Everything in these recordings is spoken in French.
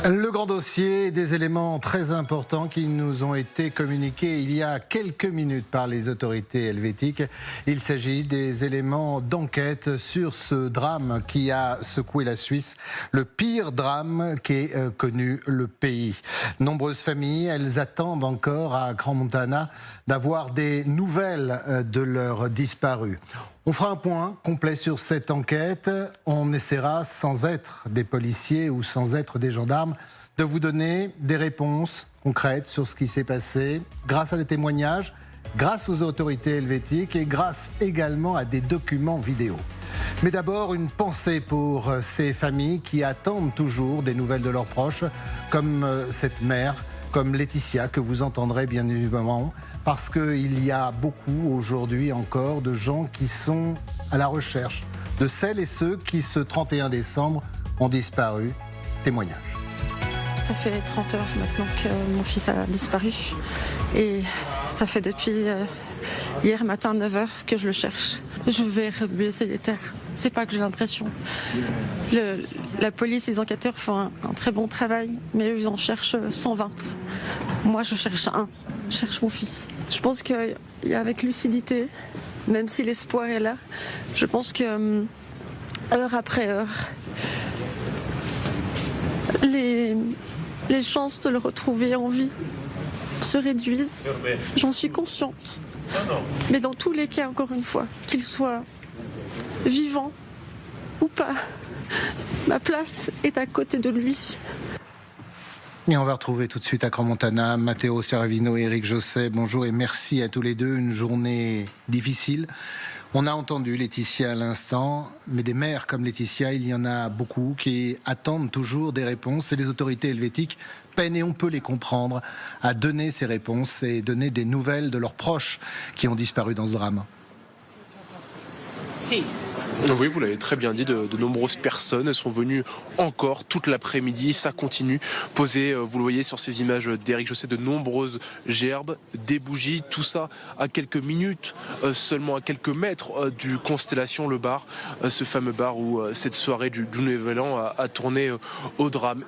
Le grand dossier, des éléments très importants qui nous ont été communiqués il y a quelques minutes par les autorités helvétiques. Il s'agit des éléments d'enquête sur ce drame qui a secoué la Suisse, le pire drame qu'ait connu le pays. Nombreuses familles, elles attendent encore à Crans-Montana d'avoir des nouvelles de leurs disparus. On fera un point complet sur cette enquête. On essaiera, sans être des policiers ou sans être des gendarmes, de vous donner des réponses concrètes sur ce qui s'est passé, grâce à des témoignages, grâce aux autorités helvétiques et grâce également à des documents vidéo. Mais d'abord, une pensée pour ces familles qui attendent toujours des nouvelles de leurs proches, comme cette mère, comme Laetitia, que vous entendrez bien évidemment, parce qu'il y a beaucoup aujourd'hui encore de gens qui sont à la recherche de celles et ceux qui, ce 31 décembre, ont disparu. Témoignage. Ça fait 30 heures maintenant que mon fils a disparu et ça fait depuis hier matin 9 heures que je le cherche. Je vais remuer les terres. C'est pas que j'ai l'impression. La police et les enquêteurs font un très bon travail, mais eux ils en cherchent 120. Moi je cherche un, je cherche mon fils. Je pense qu'il y a avec lucidité, même si l'espoir est là, je pense que heure après heure, les chances de le retrouver en vie se réduisent. J'en suis consciente. Mais dans tous les cas, encore une fois, qu'il soit vivant ou pas, ma place est à côté de lui. Et on va retrouver tout de suite à Crans-Montana Matteo Servino et Éric Josset. Bonjour et merci à tous les deux. Une journée difficile. On a entendu Laetitia à l'instant, mais des mères comme Laetitia, il y en a beaucoup qui attendent toujours des réponses et les autorités helvétiques peinent, et on peut les comprendre, à donner ces réponses et donner des nouvelles de leurs proches qui ont disparu dans ce drame. Si. Oui, vous l'avez très bien dit, de nombreuses personnes sont venues encore toute l'après-midi, ça continue. Poser, vous le voyez sur ces images d'Éric Josset, de nombreuses gerbes, des bougies, tout ça à quelques minutes, seulement à quelques mètres du Constellation, le bar, ce fameux bar où cette soirée du Nouvel An a tourné au drame.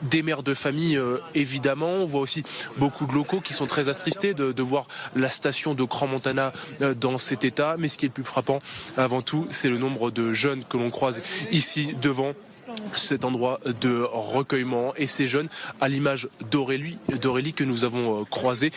Des mères de famille, évidemment. On voit aussi beaucoup de locaux qui sont très attristés de voir la station de Crans-Montana dans cet état. Mais ce qui est le plus frappant, avant tout, c'est le nombre de jeunes que l'on croise ici devant cet endroit de recueillement. Et ces jeunes, à l'image d'Aurélie que nous avons croisée,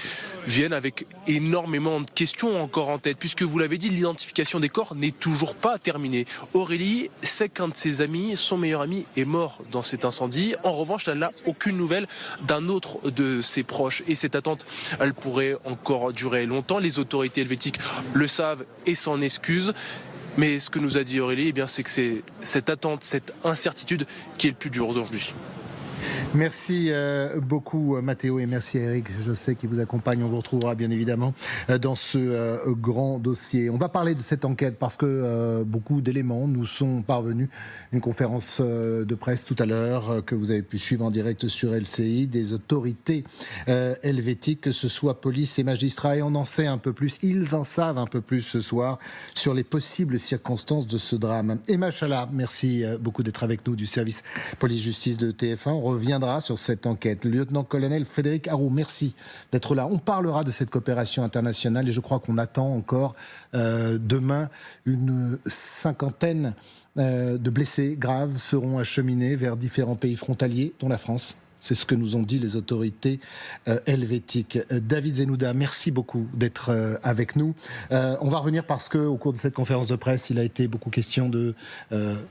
viennent avec énormément de questions encore en tête, puisque vous l'avez dit, l'identification des corps n'est toujours pas terminée. Aurélie sait qu'un de ses amis, son meilleur ami, est mort dans cet incendie. En revanche, elle n'a aucune nouvelle d'un autre de ses proches. Et cette attente, elle pourrait encore durer longtemps. Les autorités helvétiques le savent et s'en excusent. Mais ce que nous a dit Aurélie, eh bien, c'est que c'est cette attente, cette incertitude qui est le plus dur aujourd'hui. Merci beaucoup Matteo et merci à Éric, je sais qu'il vous accompagne, on vous retrouvera bien évidemment dans ce grand dossier. On va parler de cette enquête parce que beaucoup d'éléments nous sont parvenus. Une conférence de presse tout à l'heure que vous avez pu suivre en direct sur LCI, des autorités helvétiques, que ce soit police et magistrats, et on en sait un peu plus, ils en savent un peu plus ce soir sur les possibles circonstances de ce drame. Emma Chala, merci beaucoup d'être avec nous du service police-justice de TF1. On reviendra sur cette enquête. Le lieutenant-colonel Frédéric Harou, merci d'être là. On parlera de cette coopération internationale et je crois qu'on attend encore demain une cinquantaine de blessés graves seront acheminés vers différents pays frontaliers, dont la France. C'est ce que nous ont dit les autorités helvétiques. David Zenouda, merci beaucoup d'être avec nous. On va revenir parce qu'au cours de cette conférence de presse, il a été beaucoup question de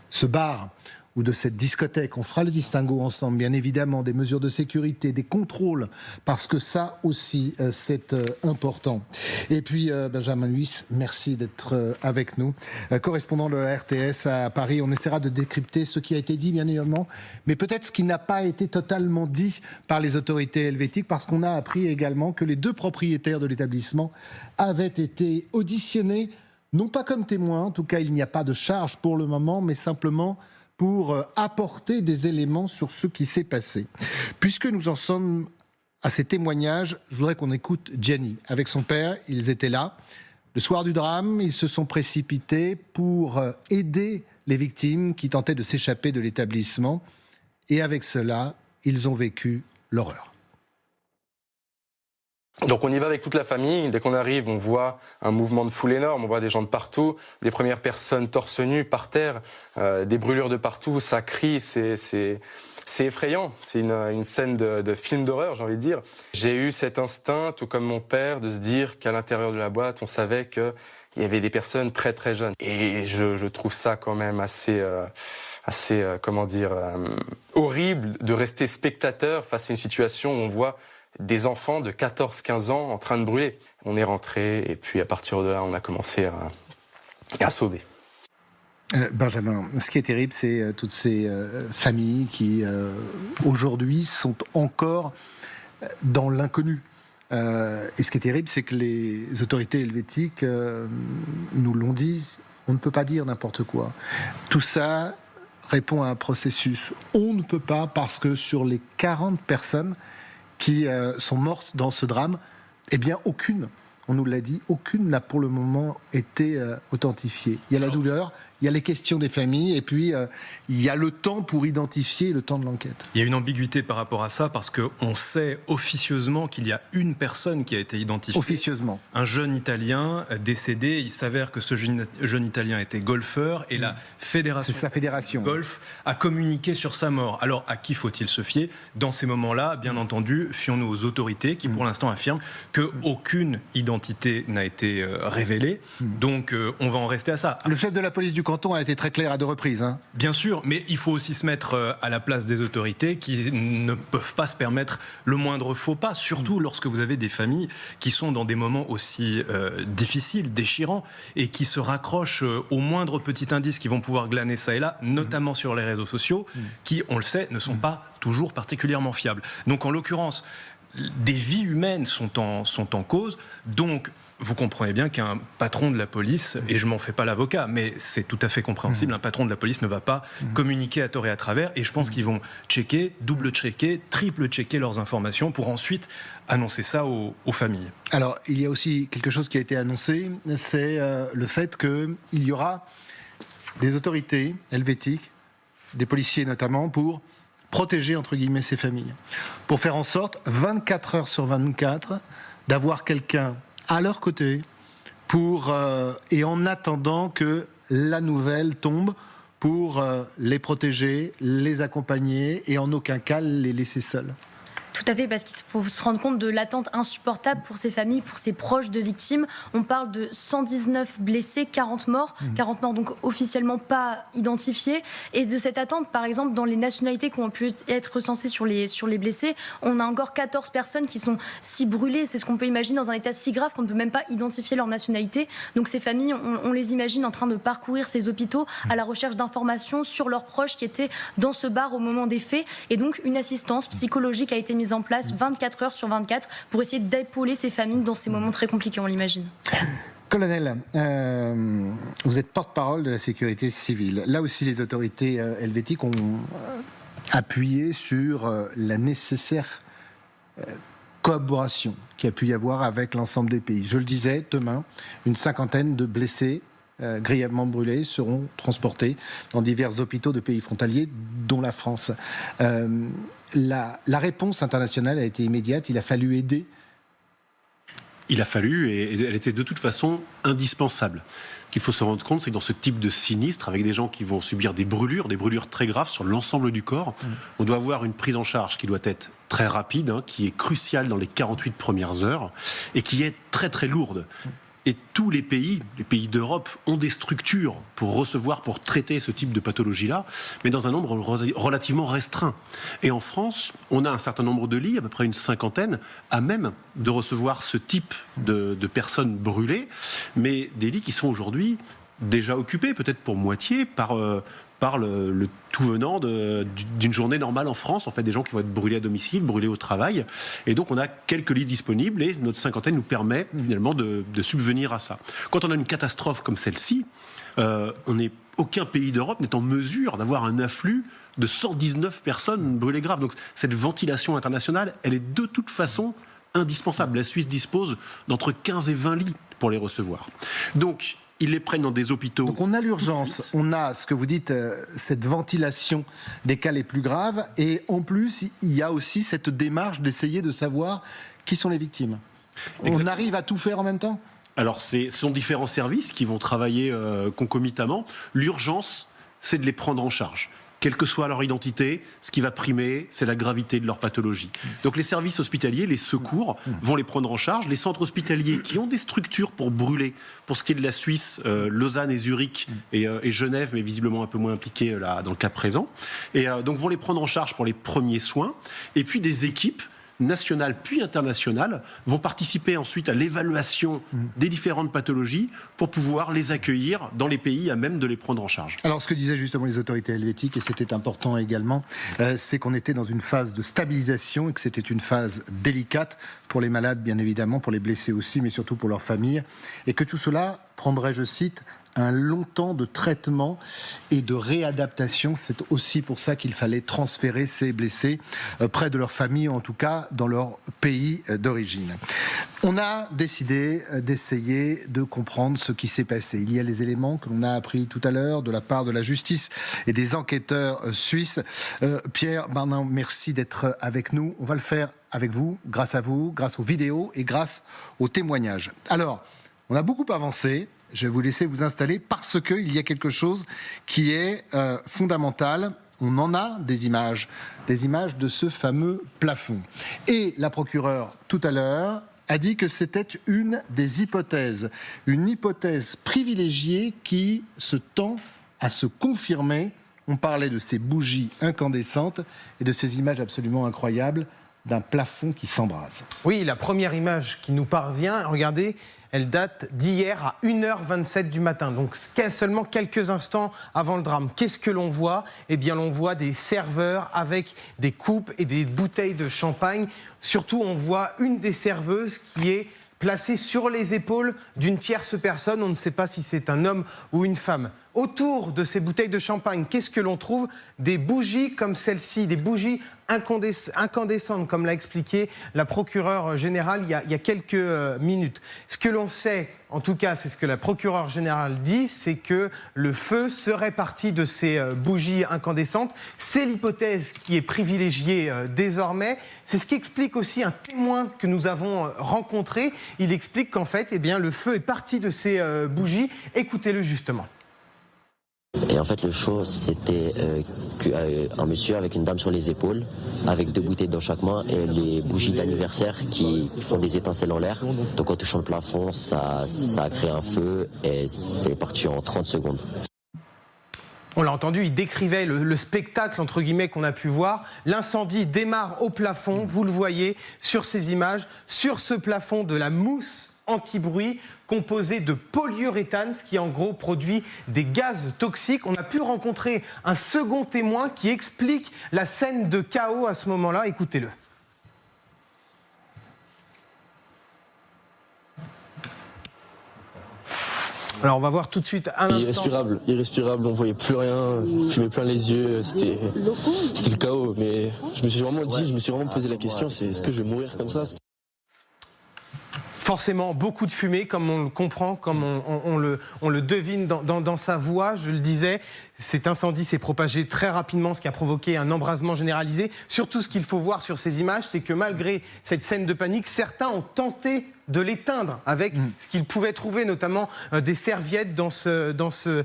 ce bar ou de cette discothèque. On fera le distinguo ensemble, bien évidemment, des mesures de sécurité, des contrôles, parce que ça aussi, c'est important. Et puis, Benjamin Luis, merci d'être avec nous. Correspondant de la RTS à Paris, on essaiera de décrypter ce qui a été dit, bien évidemment, mais peut-être ce qui n'a pas été totalement dit par les autorités helvétiques, parce qu'on a appris également que les deux propriétaires de l'établissement avaient été auditionnés, non pas comme témoins, en tout cas, il n'y a pas de charge pour le moment, mais simplement pour apporter des éléments sur ce qui s'est passé. Puisque nous en sommes à ces témoignages, je voudrais qu'on écoute Gianni. Avec son père, ils étaient là. Le soir du drame, ils se sont précipités pour aider les victimes qui tentaient de s'échapper de l'établissement. Et avec cela, ils ont vécu l'horreur. Donc on y va avec toute la famille. Dès qu'on arrive, on voit un mouvement de foule énorme, on voit des gens de partout, des premières personnes torse nu par terre, des brûlures de partout, ça crie, c'est effrayant. C'est une scène de film d'horreur, j'ai envie de dire. J'ai eu cet instinct, tout comme mon père, de se dire qu'à l'intérieur de la boîte, on savait qu'il y avait des personnes très très jeunes. Et je trouve ça quand même assez horrible de rester spectateur face à une situation où on voit des enfants de 14-15 ans en train de brûler. On est rentré et puis à partir de là, on a commencé à sauver. Benjamin, ce qui est terrible, c'est toutes ces familles qui, aujourd'hui, sont encore dans l'inconnu. Et ce qui est terrible, c'est que les autorités helvétiques nous l'ont dit, on ne peut pas dire n'importe quoi. Tout ça répond à un processus. On ne peut pas, parce que sur les 40 personnes qui sont mortes dans ce drame, eh bien aucune, on nous l'a dit, aucune n'a pour le moment été authentifiée. Il y a la douleur, il y a les questions des familles, et puis il y a le temps pour identifier le temps de l'enquête. Il y a une ambiguïté par rapport à ça, parce qu'on sait officieusement qu'il y a une personne qui a été identifiée. Officieusement. Un jeune Italien décédé. Il s'avère que ce jeune Italien était golfeur, et la fédération, c'est sa fédération de golf a communiqué sur sa mort. Alors, à qui faut-il se fier ? Dans ces moments-là, bien entendu, fions-nous aux autorités qui, pour l'instant, affirment qu'aucune identité n'a été révélée. Donc, on va en rester à ça. Le chef de la police du canton a été très clair à 2 reprises. Bien sûr, mais il faut aussi se mettre à la place des autorités qui ne peuvent pas se permettre le moindre faux pas, surtout lorsque vous avez des familles qui sont dans des moments aussi difficiles, déchirants, et qui se raccrochent au moindre petit indice qu'ils vont pouvoir glaner ça et là, notamment sur les réseaux sociaux, qui, on le sait, ne sont pas toujours particulièrement fiables. Donc en l'occurrence, des vies humaines sont en cause, donc vous comprenez bien qu'un patron de la police, et je m'en fais pas l'avocat, mais c'est tout à fait compréhensible, un patron de la police ne va pas communiquer à tort et à travers, et je pense qu'ils vont checker, double-checker, triple-checker leurs informations pour ensuite annoncer ça aux familles. Alors, il y a aussi quelque chose qui a été annoncé, c'est le fait qu'il y aura des autorités helvétiques, des policiers notamment, pour protéger, entre guillemets, ces familles. Pour faire en sorte, 24 heures sur 24, d'avoir quelqu'un à leur côté et en attendant que la nouvelle tombe, pour les protéger, les accompagner et en aucun cas les laisser seuls. Tout à fait, parce qu'il faut se rendre compte de l'attente insupportable pour ces familles, pour ces proches de victimes. On parle de 119 blessés, 40 morts, 40 morts donc officiellement pas identifiés. Et de cette attente, par exemple, dans les nationalités qui ont pu être recensées sur les blessés, on a encore 14 personnes qui sont si brûlées. C'est ce qu'on peut imaginer dans un état si grave qu'on ne peut même pas identifier leur nationalité. Donc ces familles, on les imagine en train de parcourir ces hôpitaux à la recherche d'informations sur leurs proches qui étaient dans ce bar au moment des faits. Et donc une assistance psychologique a été mise en place 24 heures sur 24 pour essayer d'épauler ces familles dans ces moments très compliqués, on l'imagine. Colonel, vous êtes porte-parole de la sécurité civile. Là aussi, les autorités helvétiques ont appuyé sur la nécessaire collaboration qu'il y a pu y avoir avec l'ensemble des pays. Je le disais, demain, une 50aine de blessés grièvement brûlés seront transportés dans divers hôpitaux de pays frontaliers, dont la France. La réponse internationale a été immédiate, il a fallu aider. Il a fallu, et elle était de toute façon indispensable. Ce qu'il faut se rendre compte, c'est que dans ce type de sinistre, avec des gens qui vont subir des brûlures très graves sur l'ensemble du corps, on doit avoir une prise en charge qui doit être très rapide, qui est cruciale dans les 48 premières heures, et qui est très très lourde. Et tous les pays d'Europe ont des structures pour recevoir, pour traiter ce type de pathologie-là, mais dans un nombre relativement restreint. Et en France, on a un certain nombre de lits, à peu près une 50aine, à même de recevoir ce type de personnes brûlées, mais des lits qui sont aujourd'hui déjà occupés, peut-être pour moitié, par le tout venant d'une journée normale en France, en fait, des gens qui vont être brûlés à domicile, brûlés au travail. Et donc, on a quelques lits disponibles et notre 50aine nous permet finalement de subvenir à ça. Quand on a une catastrophe comme celle-ci, aucun pays d'Europe n'est en mesure d'avoir un afflux de 119 personnes brûlées graves. Donc, cette ventilation internationale, elle est de toute façon indispensable. La Suisse dispose d'entre 15 et 20 lits pour les recevoir. Donc, ils les prennent dans des hôpitaux. Donc on a l'urgence, on a ce que vous dites, cette ventilation des cas les plus graves, et en plus il y a aussi cette démarche d'essayer de savoir qui sont les victimes. On arrive à tout faire en même temps ? Alors, ce sont différents services qui vont travailler concomitamment. L'urgence, c'est de les prendre en charge. Quelle que soit leur identité, ce qui va primer, c'est la gravité de leur pathologie. Donc les services hospitaliers, les secours, vont les prendre en charge. Les centres hospitaliers qui ont des structures pour brûler, pour ce qui est de la Suisse, Lausanne et Zurich et Genève, mais visiblement un peu moins impliqués là, dans le cas présent, et donc vont les prendre en charge pour les premiers soins. Et puis des équipes nationales puis internationales vont participer ensuite à l'évaluation des différentes pathologies pour pouvoir les accueillir dans les pays à même de les prendre en charge. Alors ce que disaient justement les autorités helvétiques, et c'était important également, c'est qu'on était dans une phase de stabilisation et que c'était une phase délicate pour les malades bien évidemment, pour les blessés aussi, mais surtout pour leurs familles, et que tout cela prendrait, je cite, un long temps de traitement et de réadaptation. C'est aussi pour ça qu'il fallait transférer ces blessés près de leur famille, en tout cas dans leur pays d'origine. On a décidé d'essayer de comprendre ce qui s'est passé. Il y a les éléments que l'on a appris tout à l'heure de la part de la justice et des enquêteurs suisses. Pierre Barnin, merci d'être avec nous. On va le faire avec vous, grâce aux vidéos et grâce aux témoignages. Alors, on a beaucoup avancé. Je vais vous laisser vous installer parce qu'il y a quelque chose qui est fondamental. On en a des images de ce fameux plafond. Et la procureure, tout à l'heure, a dit que c'était une des hypothèses, une hypothèse privilégiée qui se tend à se confirmer. On parlait de ces bougies incandescentes et de ces images absolument incroyables d'un plafond qui s'embrase. Oui, la première image qui nous parvient, regardez, elle date d'hier à 1h27 du matin, donc seulement quelques instants avant le drame. Qu'est-ce que l'on voit ? Eh bien, l'on voit des serveurs avec des coupes et des bouteilles de champagne. Surtout, on voit une des serveuses qui est placée sur les épaules d'une tierce personne. On ne sait pas si c'est un homme ou une femme. Autour de ces bouteilles de champagne, qu'est-ce que l'on trouve ? Des bougies comme celle-ci, des bougies incandescentes, comme l'a expliqué la procureure générale il y a quelques minutes. Ce que l'on sait, en tout cas, c'est ce que la procureure générale dit, c'est que le feu serait parti de ces bougies incandescentes. C'est l'hypothèse qui est privilégiée désormais. C'est ce qui explique aussi un témoin que nous avons rencontré. Il explique qu'en fait, eh bien, le feu est parti de ces bougies. Écoutez-le justement. Et en fait, le show, c'était un monsieur avec une dame sur les épaules, avec 2 bouteilles dans chaque main et les bougies d'anniversaire qui font des étincelles en l'air. Donc en touchant le plafond, ça a créé un feu et c'est parti en 30 secondes. On l'a entendu, il décrivait le spectacle, entre guillemets, qu'on a pu voir. L'incendie démarre au plafond, vous le voyez sur ces images, sur ce plafond de la mousse anti-bruit composé de polyuréthane, ce qui en gros produit des gaz toxiques. On a pu rencontrer un second témoin qui explique la scène de chaos à ce moment-là. Écoutez-le. Alors on va voir tout de suite un instant. Irrespirable, on voyait plus rien, fumait plein les yeux, c'était le chaos. Mais je me suis vraiment posé la question, c'est est-ce que je vais mourir comme ça ? Forcément, beaucoup de fumée, comme on le comprend, comme on le devine dans sa voix. Je le disais, cet incendie s'est propagé très rapidement, ce qui a provoqué un embrasement généralisé. Surtout, ce qu'il faut voir sur ces images, c'est que malgré cette scène de panique, certains ont tenté de l'éteindre avec ce qu'ils pouvaient trouver, notamment des serviettes dans ce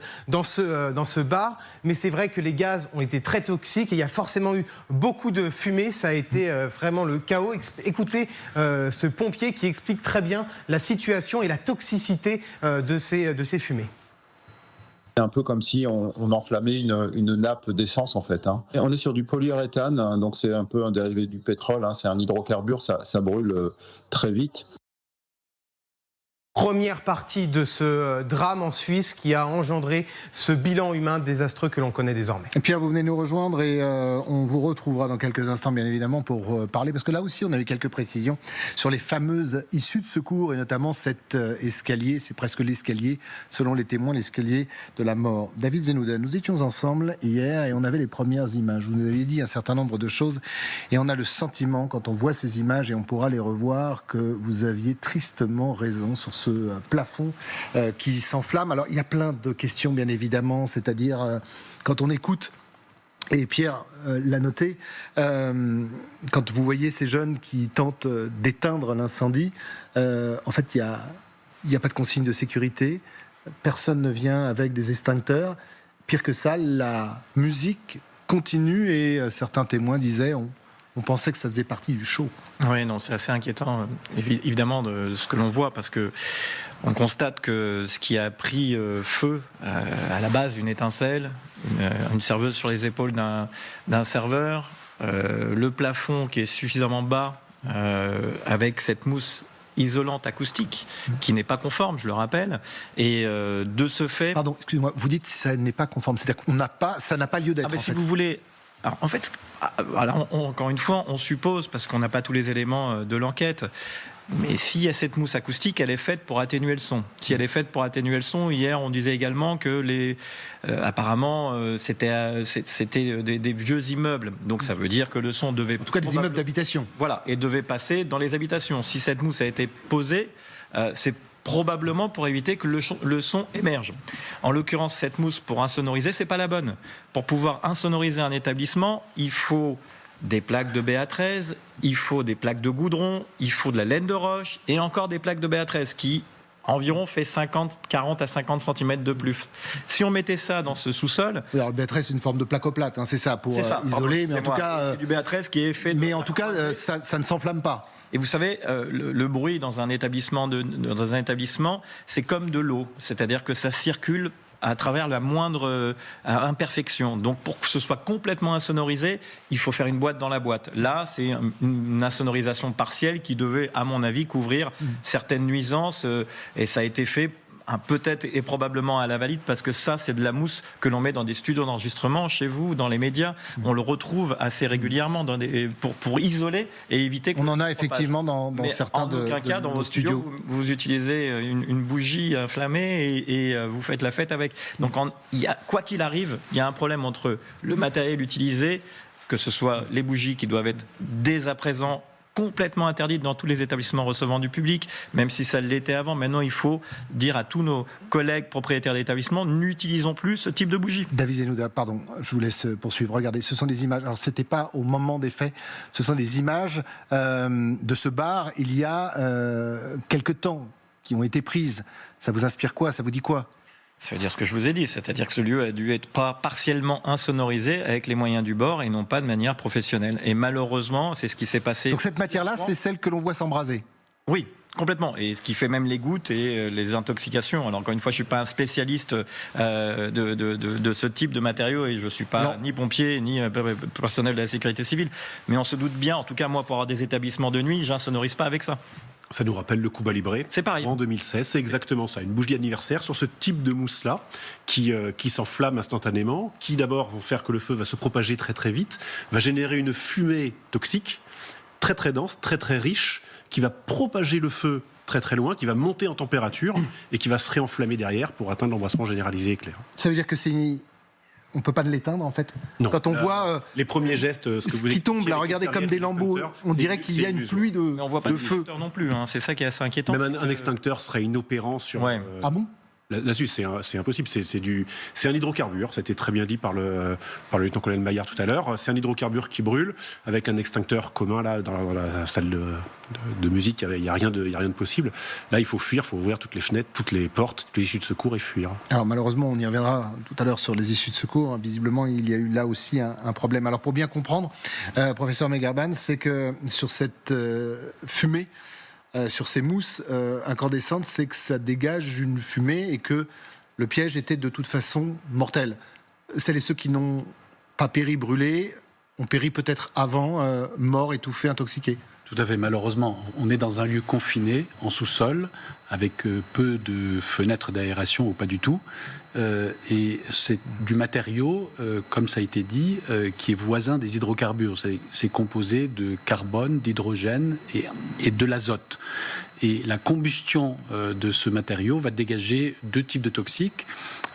bar. Mais c'est vrai que les gaz ont été très toxiques et il y a forcément eu beaucoup de fumée. Ça a été vraiment le chaos. Écoutez ce pompier qui explique très bien la situation et la toxicité de ces fumées. C'est un peu comme si on enflammait une nappe d'essence en fait. Hein. Et on est sur du polyuréthane, hein, donc c'est un peu un dérivé du pétrole, hein, c'est un hydrocarbure, ça brûle très vite. Première partie de ce drame en Suisse qui a engendré ce bilan humain désastreux que l'on connaît désormais. Et Pierre, vous venez nous rejoindre et on vous retrouvera dans quelques instants, bien évidemment, pour parler, parce que là aussi, on a eu quelques précisions sur les fameuses issues de secours et notamment cet escalier, c'est presque l'escalier, selon les témoins, l'escalier de la mort. David Zenouden, nous étions ensemble hier et on avait les premières images. Vous nous aviez dit un certain nombre de choses et on a le sentiment, quand on voit ces images et on pourra les revoir, que vous aviez tristement raison sur ce ce plafond qui s'enflamme. Alors il y a plein de questions bien évidemment, c'est-à-dire quand on écoute, et Pierre l'a noté, quand vous voyez ces jeunes qui tentent d'éteindre l'incendie, en fait il n'y a pas de consigne de sécurité, personne ne vient avec des extincteurs. Pire que ça, la musique continue et certains témoins disaient on pensait que ça faisait partie du show. Oui, non, c'est assez inquiétant, évidemment, de ce que l'on voit, parce que on constate que ce qui a pris feu, à la base, une étincelle, une serveuse sur les épaules d'un serveur, le plafond qui est suffisamment bas, avec cette mousse isolante acoustique, qui n'est pas conforme, je le rappelle, et de ce fait... Pardon, excusez-moi, vous dites que ça n'est pas conforme, c'est-à-dire que ça n'a pas lieu d'être. Si vous voulez... Alors, encore une fois, on suppose, parce qu'on n'a pas tous les éléments de l'enquête, mais s'il y a cette mousse acoustique, elle est faite pour atténuer le son. Si elle est faite pour atténuer le son, hier, on disait également que apparemment, c'était des vieux immeubles. Donc, ça veut dire que le son devait... En tout cas, des immeubles d'habitation. Voilà, et devait passer dans les habitations. Si cette mousse a été posée, c'est probablement pour éviter que le son émerge. En l'occurrence, cette mousse, pour insonoriser, c'est pas la bonne. Pour pouvoir insonoriser un établissement, il faut des plaques de BA13, il faut des plaques de goudron, il faut de la laine de roche et encore des plaques de BA13 qui environ fait 40 à 50 cm de plus. Si on mettait ça dans ce sous-sol... Oui, alors le BA13 c'est une forme de placoplate, hein, c'est ça, pour isoler, mais en tout cas... C'est du BA13 qui est fait... Mais en tout cas, ça ne s'enflamme pas. Et vous savez, le bruit dans un établissement, c'est comme de l'eau, c'est-à-dire que ça circule à travers la moindre imperfection. Donc pour que ce soit complètement insonorisé, il faut faire une boîte dans la boîte. Là, c'est une insonorisation partielle qui devait, à mon avis, couvrir certaines nuisances, et ça a été fait peut-être et probablement à la valide, parce que ça, c'est de la mousse que l'on met dans des studios d'enregistrement, chez vous, dans les médias. On le retrouve assez régulièrement pour isoler et éviter... On en a effectivement dans certains de nos studios. En aucun cas, dans vos studios, vous utilisez une bougie inflammée et vous faites la fête avec. Donc, quoi qu'il arrive, il y a un problème entre le matériel utilisé, que ce soit les bougies qui doivent être dès à présent complètement interdite dans tous les établissements recevant du public, même si ça l'était avant. Maintenant, il faut dire à tous nos collègues propriétaires d'établissements, n'utilisons plus ce type de bougie. David Zenouda, pardon, je vous laisse poursuivre. Regardez, ce sont des images. Alors, c'était pas au moment des faits. Ce sont des images de ce bar il y a quelque temps qui ont été prises. Ça vous inspire quoi? Ça vous dit quoi? Ça veut dire ce que je vous ai dit, c'est-à-dire que ce lieu a dû être pas partiellement insonorisé avec les moyens du bord et non pas de manière professionnelle. Et malheureusement, c'est ce qui s'est passé. Donc cette matière-là, c'est celle que l'on voit s'embraser? Oui, complètement. Et ce qui fait même les gouttes et les intoxications. Alors encore une fois, je suis pas un spécialiste de ce type de matériaux et je suis pas ni pompier ni personnel de la sécurité civile. Mais on se doute bien, en tout cas moi, pour avoir des établissements de nuit, j'insonorise pas avec ça. Ça nous rappelle le Cuba Libre. C'est pareil. En 2016, c'est exactement ça. Une bougie d'anniversaire sur ce type de mousse-là qui s'enflamme instantanément, qui d'abord vont faire que le feu va se propager très très vite, va générer une fumée toxique, très très dense, très très riche, qui va propager le feu très très loin, qui va monter en température et qui va se réenflammer derrière pour atteindre l'embrasement généralisé éclair. Ça veut dire que on peut pas l'éteindre en fait. Non. Quand on voit les premiers gestes, ce qui tombe là, regardez comme des lambeaux, on dirait qu'il y a une pluie de feu. Mais on voit pas de feu non plus. Hein. C'est ça qui est assez inquiétant. Même un extincteur serait inopérant sur. Ouais. Ah bon? Là-dessus, c'est impossible. C'est un hydrocarbure. Ça a été très bien dit par le lieutenant-colonel Maillard tout à l'heure. C'est un hydrocarbure qui brûle avec un extincteur commun là dans la salle de musique. Il y a rien de possible. Là, il faut fuir. Il faut ouvrir toutes les fenêtres, toutes les portes, toutes les issues de secours et fuir. Alors malheureusement, on y reviendra tout à l'heure sur les issues de secours. Visiblement, il y a eu là aussi un problème. Alors pour bien comprendre, professeur Megarban, c'est que sur cette fumée, sur ces mousses incandescentes, c'est que ça dégage une fumée et que le piège était de toute façon mortel. Celles et ceux qui n'ont pas péri brûlés ont péri peut-être avant, morts, étouffés, intoxiqués. Tout à fait, malheureusement. On est dans un lieu confiné, en sous-sol, avec peu de fenêtres d'aération ou pas du tout. Et c'est du matériau, comme ça a été dit, qui est voisin des hydrocarbures. C'est composé de carbone, d'hydrogène et de l'azote. Et la combustion de ce matériau va dégager deux types de toxiques,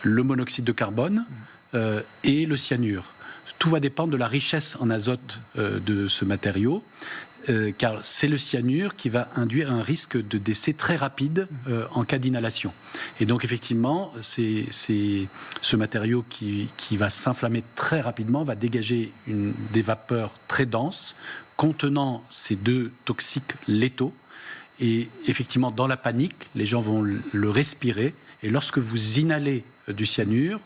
le monoxyde de carbone et le cyanure. tout va dépendre de la richesse en azote de ce matériau. Car c'est le cyanure qui va induire un risque de décès très rapide en cas d'inhalation. Et donc effectivement, c'est ce matériau qui va s'inflammer très rapidement, va dégager des vapeurs très denses contenant ces deux toxiques létaux. Et effectivement, dans la panique, les gens vont le respirer. Et lorsque vous inhalez du cyanure,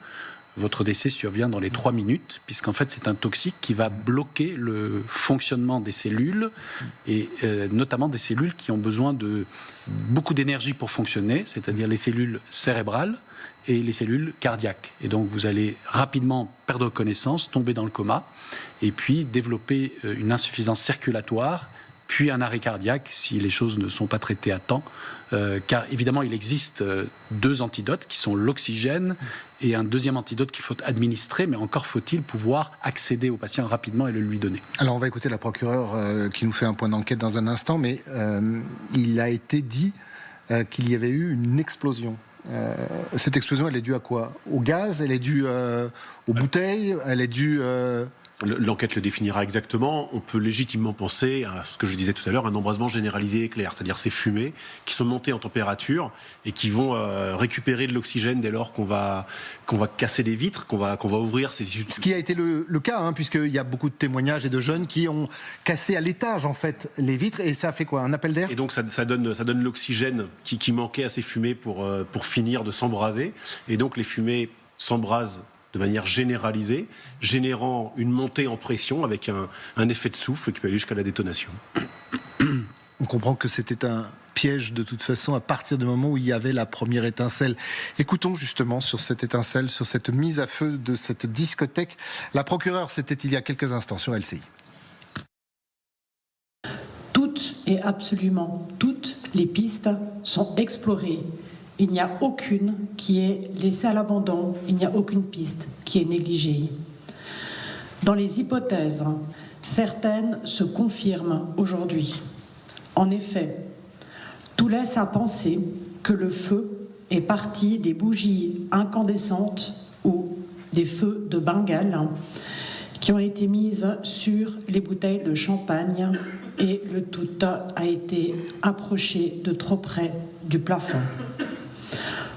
votre décès survient dans les 3 minutes, puisqu'en fait, c'est un toxique qui va bloquer le fonctionnement des cellules, et notamment des cellules qui ont besoin de beaucoup d'énergie pour fonctionner, c'est-à-dire les cellules cérébrales et les cellules cardiaques. Et donc, vous allez rapidement perdre connaissance, tomber dans le coma, et puis développer une insuffisance circulatoire, puis un arrêt cardiaque si les choses ne sont pas traitées à temps. Car évidemment, il existe 2 antidotes qui sont l'oxygène et un deuxième antidote qu'il faut administrer, mais encore faut-il pouvoir accéder au patient rapidement et le lui donner. Alors on va écouter la procureure qui nous fait un point d'enquête dans un instant, mais il a été dit qu'il y avait eu une explosion. Cette explosion, elle est due à quoi? Au gaz? Elle est due aux bouteilles? Elle est due... L'enquête le définira exactement. On peut légitimement penser à ce que je disais tout à l'heure, un embrasement généralisé éclair, c'est-à-dire ces fumées qui sont montées en température et qui vont récupérer de l'oxygène dès lors qu'on va casser des vitres, qu'on va ouvrir ces... Ce qui a été le cas, hein, puisqu'il y a beaucoup de témoignages et de jeunes qui ont cassé à l'étage en fait les vitres, et ça a fait quoi? Un appel d'air? Et donc ça donne l'oxygène qui manquait à ces fumées pour finir de s'embraser. Et donc les fumées s'embrasent de manière généralisée, générant une montée en pression avec un effet de souffle qui peut aller jusqu'à la détonation. On comprend que c'était un piège de toute façon à partir du moment où il y avait la première étincelle. Écoutons justement sur cette étincelle, sur cette mise à feu de cette discothèque. La procureure, c'était il y a quelques instants sur LCI. Toutes et absolument toutes les pistes sont explorées. Il n'y a aucune qui est laissée à l'abandon, il n'y a aucune piste qui est négligée. Dans les hypothèses, certaines se confirment aujourd'hui. En effet, tout laisse à penser que le feu est parti des bougies incandescentes ou des feux de Bengale qui ont été mises sur les bouteilles de champagne, et le tout a été approché de trop près du plafond.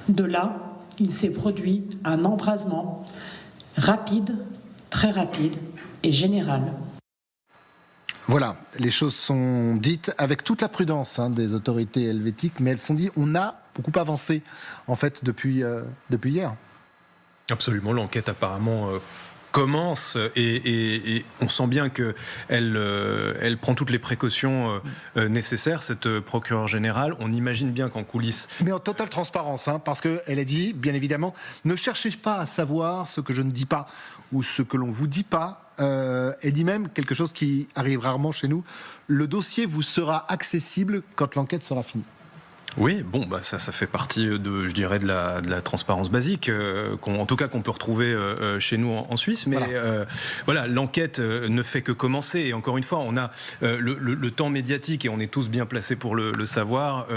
De là, il s'est produit un embrasement rapide, très rapide et général. Voilà, les choses sont dites avec toute la prudence des autorités helvétiques, mais elles sont dites, on a beaucoup avancé en fait depuis hier. Absolument, l'enquête apparemment commence et on sent bien qu'elle prend toutes les précautions nécessaires, cette procureure générale. On imagine bien qu'en coulisses... Mais en totale transparence, parce qu'elle a dit, bien évidemment, ne cherchez pas à savoir ce que je ne dis pas ou ce que l'on vous dit pas. Elle dit même quelque chose qui arrive rarement chez nous, le dossier vous sera accessible quand l'enquête sera finie. Oui, bon, ça fait partie de, je dirais, de la transparence basique, en tout cas qu'on peut retrouver chez nous en Suisse. Mais voilà, l'enquête ne fait que commencer. Et encore une fois, on a le temps médiatique, et on est tous bien placés pour le savoir,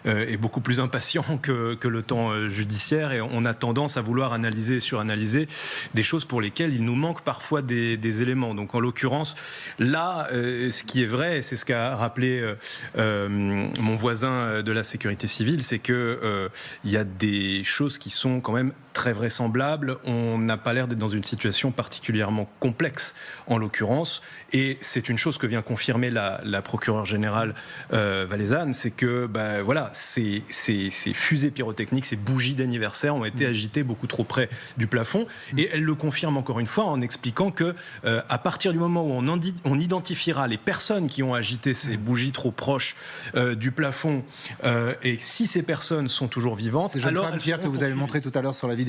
est beaucoup plus impatient que le temps judiciaire. Et on a tendance à vouloir analyser et suranalyser des choses pour lesquelles il nous manque parfois des éléments. Donc en l'occurrence, là, ce qui est vrai, c'est ce qu'a rappelé mon voisin de la sécurité civile, c'est que il y a des choses qui sont quand même très vraisemblables. On n'a pas l'air d'être dans une situation particulièrement complexe en l'occurrence, et c'est une chose que vient confirmer la procureure générale valaisanne, c'est que voilà, ces fusées pyrotechniques, ces bougies d'anniversaire ont été agitées beaucoup trop près du plafond, et elle le confirme encore une fois en expliquant que à partir du moment où on identifiera les personnes qui ont agité ces bougies trop proches du plafond, et si ces personnes sont toujours vivantes, ces jeunes femmes, Pierre, que vous avez montré tout à l'heure sur la vidéo,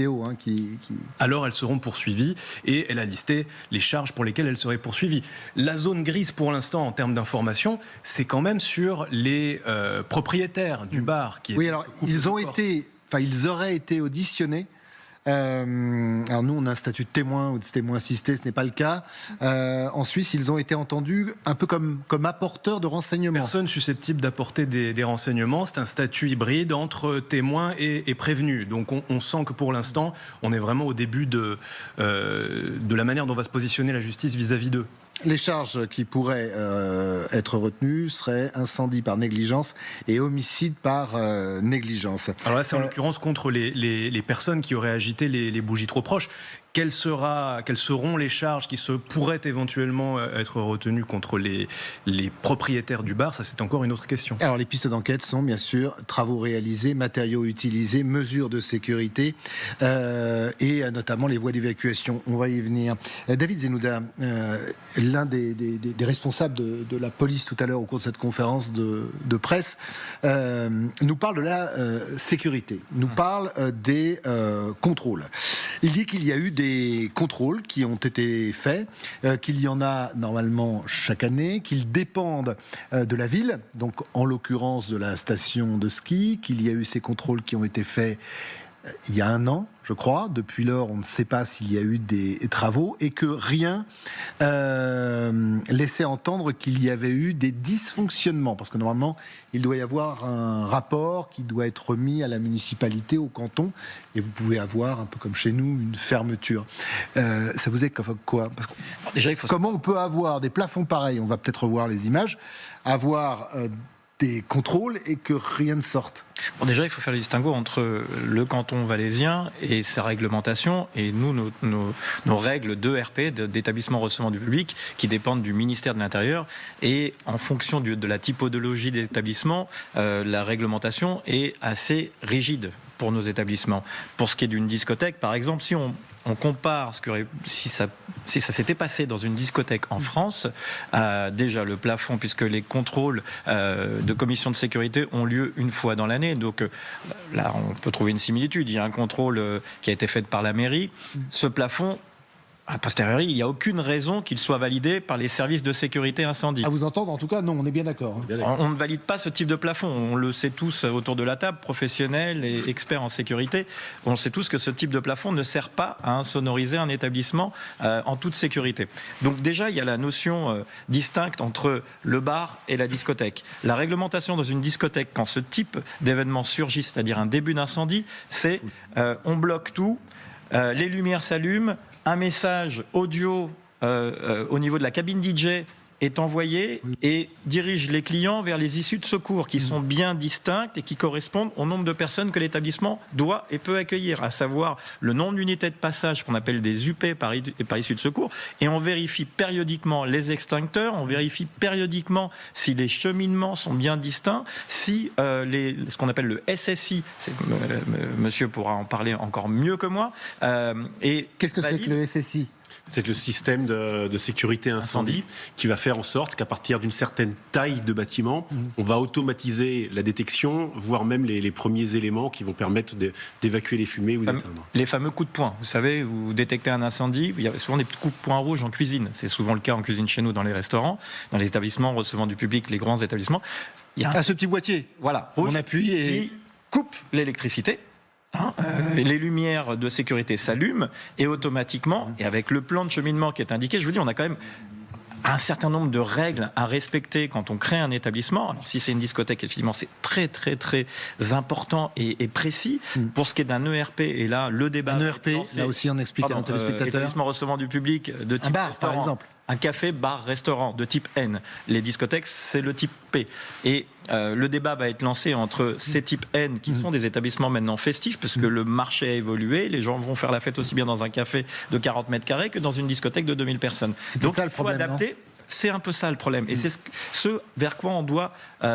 alors elles seront poursuivies, et elle a listé les charges pour lesquelles elles seraient poursuivies. La zone grise pour l'instant en termes d'information, c'est quand même sur les propriétaires du bar. Oui, alors ils auraient été auditionnés Alors nous, on a un statut de témoin ou de témoin assisté, ce n'est pas le cas. En Suisse, ils ont été entendus un peu comme apporteurs de renseignements. Personne susceptible d'apporter des renseignements. C'est un statut hybride entre témoin et prévenu. Donc on sent que pour l'instant, on est vraiment au début de la manière dont va se positionner la justice vis-à-vis d'eux. Les charges qui pourraient être retenues seraient incendie par négligence et homicide par négligence. Alors là, c'est en l'occurrence contre les personnes qui auraient agité les bougies trop proches. Quelles seront les charges qui pourraient éventuellement être retenues contre les propriétaires du bar? Ça, c'est encore une autre question. Alors, les pistes d'enquête sont, bien sûr, travaux réalisés, matériaux utilisés, mesures de sécurité et notamment les voies d'évacuation. On va y venir. David Zenouda, l'un des responsables de la police tout à l'heure au cours de cette conférence de presse, nous parle de la sécurité, nous parle des contrôles. Il dit qu'il y a eu des contrôles qui ont été faits, qu'il y en a normalement chaque année, qu'ils dépendent de la ville, donc en l'occurrence de la station de ski, qu'il y a eu ces contrôles qui ont été faits il y a 1 an, je crois. Depuis lors, on ne sait pas s'il y a eu des travaux et que rien laissait entendre qu'il y avait eu des dysfonctionnements. Parce que normalement, il doit y avoir un rapport qui doit être remis à la municipalité, au canton, et vous pouvez avoir, un peu comme chez nous, une fermeture. Ça vous évoque quoi? Parce que, déjà, comment on peut avoir des plafonds pareils? On va peut-être revoir les images. Avoir des contrôles et que rien ne sorte. Bon, déjà, il faut faire le distinguo entre le canton valaisien et sa réglementation et nous, nos règles d'ERP, d'établissement recevant du public, qui dépendent du ministère de l'Intérieur. Et en fonction de la typologie des établissements, la réglementation est assez rigide pour nos établissements. Pour ce qui est d'une discothèque, par exemple, si on compare si ça s'était passé dans une discothèque en France, déjà le plafond, puisque les contrôles de commission de sécurité ont lieu une fois dans l'année, donc là on peut trouver une similitude. Il y a un contrôle qui a été fait par la mairie. Ce plafond, a posteriori, il n'y a aucune raison qu'il soit validé par les services de sécurité incendie. À vous entendre, en tout cas, non, on est bien d'accord. On ne valide pas ce type de plafond. On le sait tous autour de la table, professionnels et experts en sécurité. On sait tous que ce type de plafond ne sert pas à insonoriser un établissement en toute sécurité. Donc déjà, il y a la notion distincte entre le bar et la discothèque. La réglementation dans une discothèque, quand ce type d'événement surgit, c'est-à-dire un début d'incendie, c'est on bloque tout, les lumières s'allument, un message audio au niveau de la cabine DJ est envoyé et dirige les clients vers les issues de secours qui sont bien distinctes et qui correspondent au nombre de personnes que l'établissement doit et peut accueillir, à savoir le nombre d'unités de passage qu'on appelle des UP par issue de secours. Et on vérifie périodiquement les extincteurs, on vérifie périodiquement si les cheminements sont bien distincts, si ce qu'on appelle le SSI, monsieur pourra en parler encore mieux que moi. Qu'est-ce que c'est que le SSI ? C'est le système de sécurité incendie qui va faire en sorte qu'à partir d'une certaine taille de bâtiment, on va automatiser la détection, voire même les premiers éléments qui vont permettre d'évacuer les fumées ou d'éteindre. Les fameux coups de poing. Vous savez, vous détectez un incendie, il y a souvent des coups de poing rouges en cuisine. C'est souvent le cas en cuisine chez nous, dans les restaurants, dans les établissements recevant du public, les grands établissements. Il y a ce petit boîtier. Voilà, rouge, on appuie et qui coupe l'électricité. Les lumières de sécurité s'allument et automatiquement, et avec le plan de cheminement qui est indiqué, je vous dis, on a quand même un certain nombre de règles à respecter quand on crée un établissement. Alors si c'est une discothèque, effectivement, c'est très très très important et précis. Pour ce qui est d'un ERP, et là le débat... Un ERP, là aussi on explique à nos téléspectateurs. Établissement recevant du public de type un bar, restaurant, par exemple. Un café, bar, restaurant de type N. Les discothèques, c'est le type P. Et le débat va être lancé entre ces types N, qui sont des établissements maintenant festifs, parce que le marché a évolué. Les gens vont faire la fête aussi bien dans un café de 40 mètres carrés que dans une discothèque de 2000 personnes. Donc ça, il faut adapter. C'est un peu ça le problème. Et c'est ce vers quoi on doit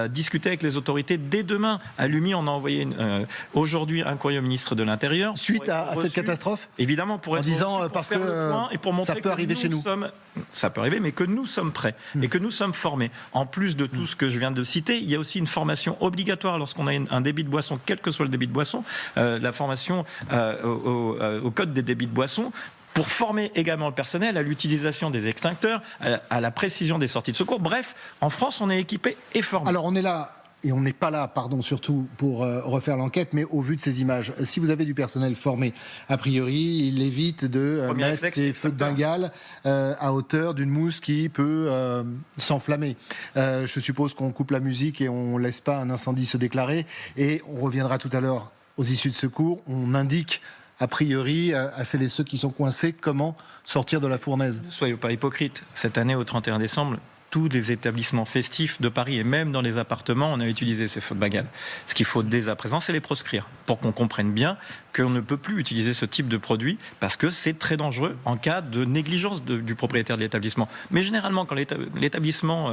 discuter avec les autorités dès demain. À l'UMI, on a envoyé aujourd'hui un courrier au ministre de l'Intérieur. Suite à cette catastrophe ? Évidemment, pour être en disant pour parce faire que le point et pour montrer ça peut arriver chez nous. Ça peut arriver, mais que nous sommes prêts et que nous sommes formés. En plus de tout ce que je viens de citer, il y a aussi une formation obligatoire lorsqu'on a un débit de boisson, quel que soit le débit de boisson, la formation au code des débits de boisson, pour former également le personnel à l'utilisation des extincteurs, à la précision des sorties de secours. Bref, en France, on est équipé et formé. Alors, on est là et on n'est pas là, pardon, surtout pour refaire l'enquête, mais au vu de ces images, si vous avez du personnel formé, a priori, il évite de mettre ces feux de Bengale à hauteur d'une mousse qui peut s'enflammer. Je suppose qu'on coupe la musique et on ne laisse pas un incendie se déclarer. Et on reviendra tout à l'heure aux issues de secours. On indique a priori, à celles et ceux qui sont coincés, comment sortir de la fournaise. Ne soyez pas hypocrites. Cette année, au 31 décembre, tous les établissements festifs de Paris et même dans les appartements, on a utilisé ces feux de Bengale. Ce qu'il faut dès à présent, c'est les proscrire pour qu'on comprenne bien qu'on ne peut plus utiliser ce type de produit parce que c'est très dangereux en cas de négligence du propriétaire de l'établissement. Mais généralement, quand l'établissement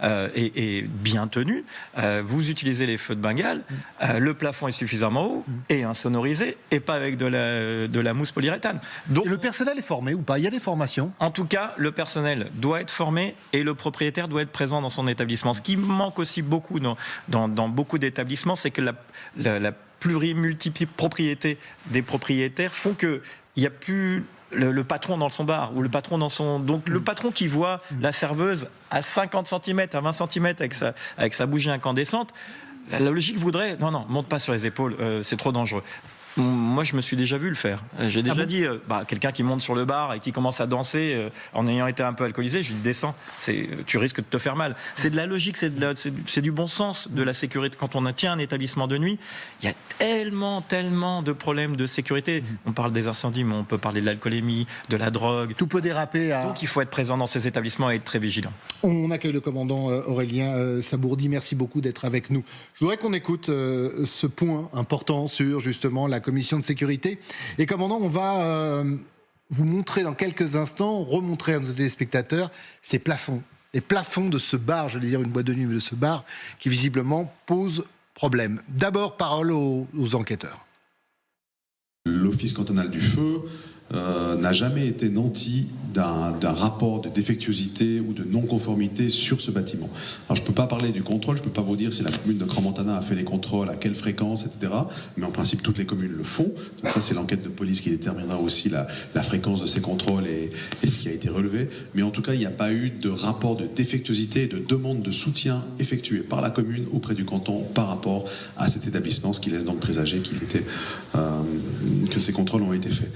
est bien tenu, vous utilisez les feux de Bengale, le plafond est suffisamment haut et insonorisé et pas avec de la mousse polyuréthane. Donc, et le personnel est formé ou pas? Il y a des formations? En tout cas, le personnel doit être formé et le propriétaire doit être présent dans son établissement. Ce qui manque aussi beaucoup dans beaucoup d'établissements, c'est que la multipropriété des propriétaires font qu'il n'y a plus le patron dans son bar ou le patron dans son... Donc le patron qui voit la serveuse à 50 cm, à 20 cm avec sa bougie incandescente, la logique voudrait, non, monte pas sur les épaules, c'est trop dangereux. Moi, je me suis déjà vu le faire. J'ai déjà dit, quelqu'un qui monte sur le bar et qui commence à danser en ayant été un peu alcoolisé, je lui dis descends, tu risques de te faire mal. C'est de la logique, c'est du bon sens de la sécurité. Quand on tient un établissement de nuit, il y a tellement de problèmes de sécurité. On parle des incendies, mais on peut parler de l'alcoolémie, de la drogue. Tout peut déraper. Donc il faut être présent dans ces établissements et être très vigilant. On accueille le commandant Aurélien Sabourdi. Merci beaucoup d'être avec nous. Je voudrais qu'on écoute ce point important sur justement la commission de sécurité. Et commandant, on va vous montrer dans quelques instants, remontrer à nos téléspectateurs ces plafonds. Les plafonds de ce bar, j'allais dire une boîte de nuit, mais de ce bar qui visiblement pose problème. D'abord, parole aux enquêteurs. L'Office cantonal du feu n'a jamais été nanti d'un rapport de défectuosité ou de non-conformité sur ce bâtiment. Alors je ne peux pas parler du contrôle, je ne peux pas vous dire si la commune de Crans-Montana a fait les contrôles, à quelle fréquence, etc. Mais en principe, toutes les communes le font. Donc ça, c'est l'enquête de police qui déterminera aussi la fréquence de ces contrôles et ce qui a été relevé. Mais en tout cas, il n'y a pas eu de rapport de défectuosité et de demande de soutien effectué par la commune auprès du canton par rapport à cet établissement, ce qui laisse donc présager que ces contrôles ont été faits.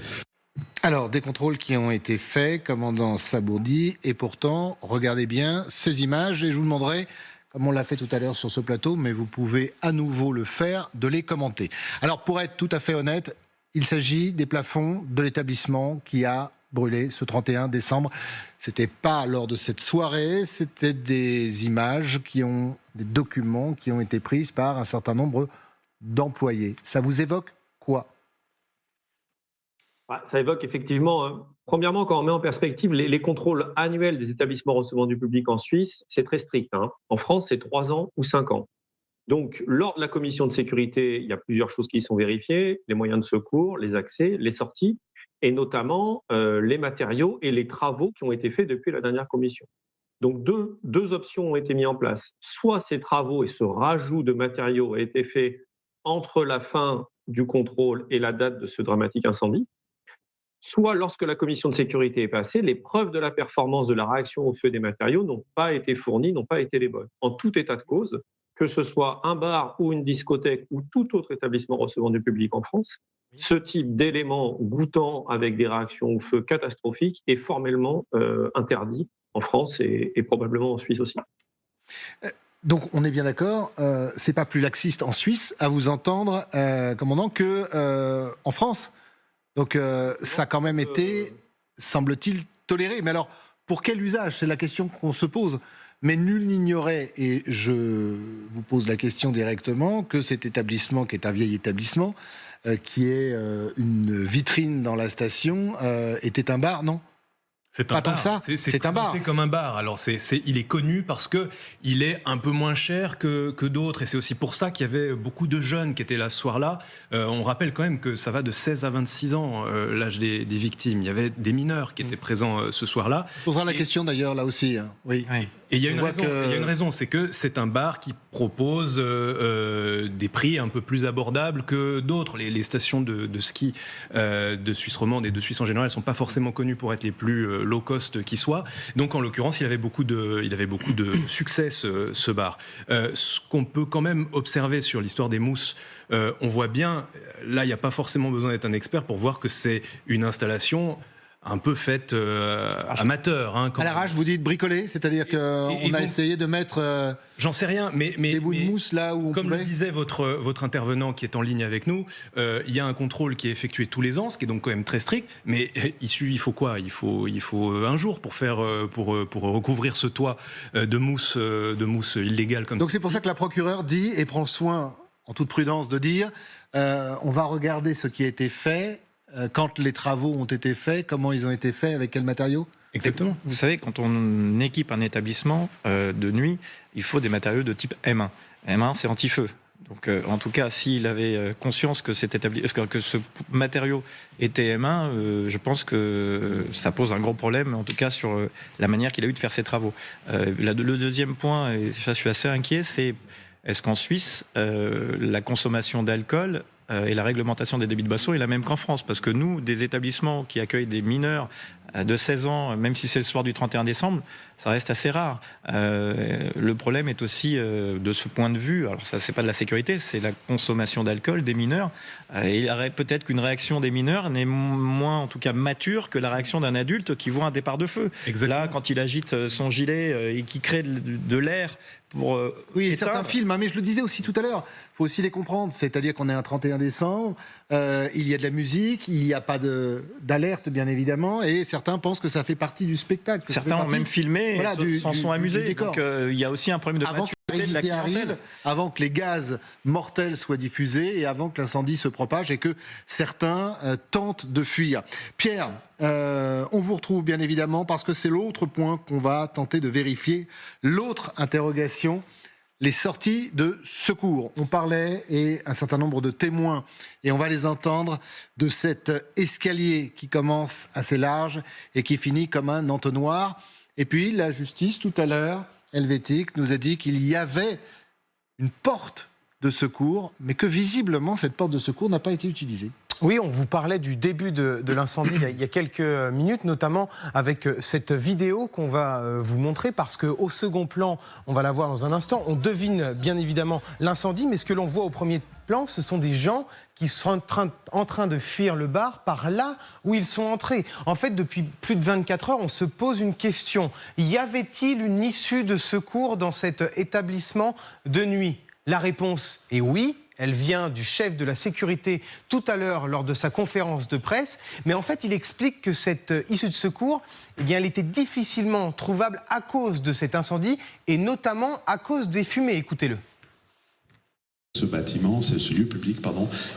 Alors, des contrôles qui ont été faits, commandant Sabourdi, et pourtant, regardez bien ces images, et je vous demanderai, comme on l'a fait tout à l'heure sur ce plateau, mais vous pouvez à nouveau le faire, de les commenter. Alors, pour être tout à fait honnête, il s'agit des plafonds de l'établissement qui a brûlé ce 31 décembre. C'était pas lors de cette soirée, c'était des images des documents qui ont été prises par un certain nombre d'employés. Ça vous évoque quoi ? Ça évoque effectivement, premièrement, quand on met en perspective les contrôles annuels des établissements recevant du public en Suisse, c'est très strict. En France, c'est 3 ans ou 5 ans. Donc, lors de la commission de sécurité, il y a plusieurs choses qui sont vérifiées, les moyens de secours, les accès, les sorties, et notamment les matériaux et les travaux qui ont été faits depuis la dernière commission. Donc, deux options ont été mises en place. Soit ces travaux et ce rajout de matériaux a été fait entre la fin du contrôle et la date de ce dramatique incendie, soit lorsque la commission de sécurité est passée, les preuves de la performance de la réaction au feu des matériaux n'ont pas été fournies, n'ont pas été les bonnes. En tout état de cause, que ce soit un bar ou une discothèque ou tout autre établissement recevant du public en France, ce type d'éléments goûtant avec des réactions au feu catastrophiques est formellement interdit en France et probablement en Suisse aussi. Donc on est bien d'accord, c'est pas plus laxiste en Suisse à vous entendre, commandant, que en France. Donc ça a quand même été, semble-t-il, toléré. Mais alors, pour quel usage? C'est la question qu'on se pose. Mais nul n'ignorait, et je vous pose la question directement, que cet établissement, qui est un vieil établissement, qui est une vitrine dans la station, était un bar, non? C'est un bar. C'est un bar. Comme un bar. Alors il est connu parce que il est un peu moins cher que d'autres, et c'est aussi pour ça qu'il y avait beaucoup de jeunes qui étaient là ce soir-là. On rappelle quand même que ça va de 16 à 26 ans l'âge des victimes. Il y avait des mineurs qui étaient présents ce soir-là. On posera la question d'ailleurs là aussi. Hein. Oui. Et il y a une raison, c'est que c'est un bar qui propose des prix un peu plus abordables que d'autres. Les stations de ski de Suisse romande et de Suisse en général ne sont pas forcément connues pour être les plus low cost qui soient. Donc en l'occurrence, il avait beaucoup de succès ce bar. Ce qu'on peut quand même observer sur l'histoire des mousses, on voit bien, là il n'y a pas forcément besoin d'être un expert pour voir que c'est une installation un peu faite amateur. À l'arrache, vous dites bricoler, c'est-à-dire qu'on a essayé de mettre j'en sais rien, mais des bouts de mousse là où on comme pouvait. le disait votre intervenant qui est en ligne avec nous, il y a un contrôle qui est effectué tous les ans, ce qui est donc quand même très strict, mais il faut quoi ? Il faut un jour pour recouvrir ce toit de mousse illégale comme ça. Donc c'est pour ça que la procureure dit et prend soin, en toute prudence, de dire on va regarder ce qui a été fait. Quand les travaux ont été faits, comment ils ont été faits, avec quels matériaux ? Exactement. Vous savez, quand on équipe un établissement de nuit, il faut des matériaux de type M1. M1, c'est anti-feu. Donc, en tout cas, s'il avait conscience que ce matériau était M1, je pense que ça pose un gros problème, en tout cas sur la manière qu'il a eu de faire ses travaux. Le deuxième point, et ça je suis assez inquiet, c'est est-ce qu'en Suisse, la consommation d'alcool et la réglementation des débits de boissons est la même qu'en France, parce que nous, des établissements qui accueillent des mineurs de 16 ans, même si c'est le soir du 31 décembre, ça reste assez rare. Le problème est aussi de ce point de vue, alors ça c'est pas de la sécurité, c'est la consommation d'alcool des mineurs. Et il y aurait peut-être qu'une réaction des mineurs n'est moins, en tout cas, mature que la réaction d'un adulte qui voit un départ de feu. Exactement. Là, quand il agite son gilet et qui crée de l'air pour oui, éteindre. certains films, hein, mais je le disais aussi tout à l'heure, il faut aussi les comprendre, c'est-à-dire qu'on est un 31 décembre, il y a de la musique, il n'y a pas d'alerte bien évidemment, et certains pensent que ça fait partie du spectacle. Certains ont même filmé et s'en sont amusés. Donc il y a aussi un problème de maturité de la clientèle. Avant que les gaz mortels soient diffusés et avant que l'incendie se propage et que certains tentent de fuir. Pierre, on vous retrouve bien évidemment parce que c'est l'autre point qu'on va tenter de vérifier, l'autre interrogation. Les sorties de secours. On parlait, et un certain nombre de témoins, et on va les entendre, de cet escalier qui commence assez large et qui finit comme un entonnoir. Et puis la justice, tout à l'heure, helvétique, nous a dit qu'il y avait une porte de secours, mais que visiblement cette porte de secours n'a pas été utilisée. Oui, on vous parlait du début de l'incendie il y a quelques minutes, notamment avec cette vidéo qu'on va vous montrer, parce qu'au second plan, on va la voir dans un instant, on devine bien évidemment l'incendie, mais ce que l'on voit au premier plan, ce sont des gens qui sont en train de fuir le bar par là où ils sont entrés. En fait, depuis plus de 24 heures, on se pose une question. Y avait-il une issue de secours dans cet établissement de nuit ? La réponse est oui. Elle vient du chef de la sécurité tout à l'heure lors de sa conférence de presse. Mais en fait, il explique que cette issue de secours, eh bien, elle était difficilement trouvable à cause de cet incendie et notamment à cause des fumées. Écoutez-le. Ce bâtiment, ce lieu public,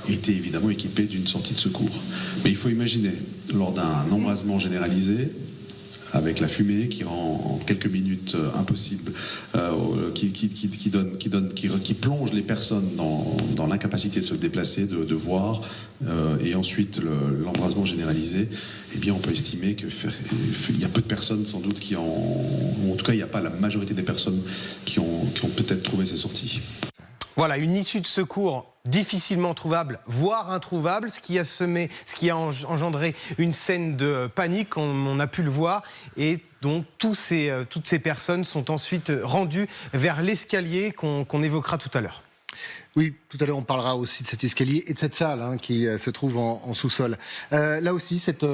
était évidemment équipé d'une sortie de secours. Mais il faut imaginer, lors d'un embrasement généralisé, avec la fumée qui rend en quelques minutes impossible, qui plonge les personnes dans l'incapacité de se déplacer, de voir, et ensuite l'embrasement généralisé, eh bien on peut estimer qu'il y a peu de personnes sans doute ou en tout cas il n'y a pas la majorité des personnes qui ont peut-être trouvé ces sorties. Voilà, une issue de secours difficilement trouvable, voire introuvable, ce qui a engendré une scène de panique, on a pu le voir, et donc toutes ces personnes sont ensuite rendues vers l'escalier qu'on évoquera tout à l'heure. Oui, tout à l'heure on parlera aussi de cet escalier et de cette salle qui se trouve en sous-sol. Là aussi, cette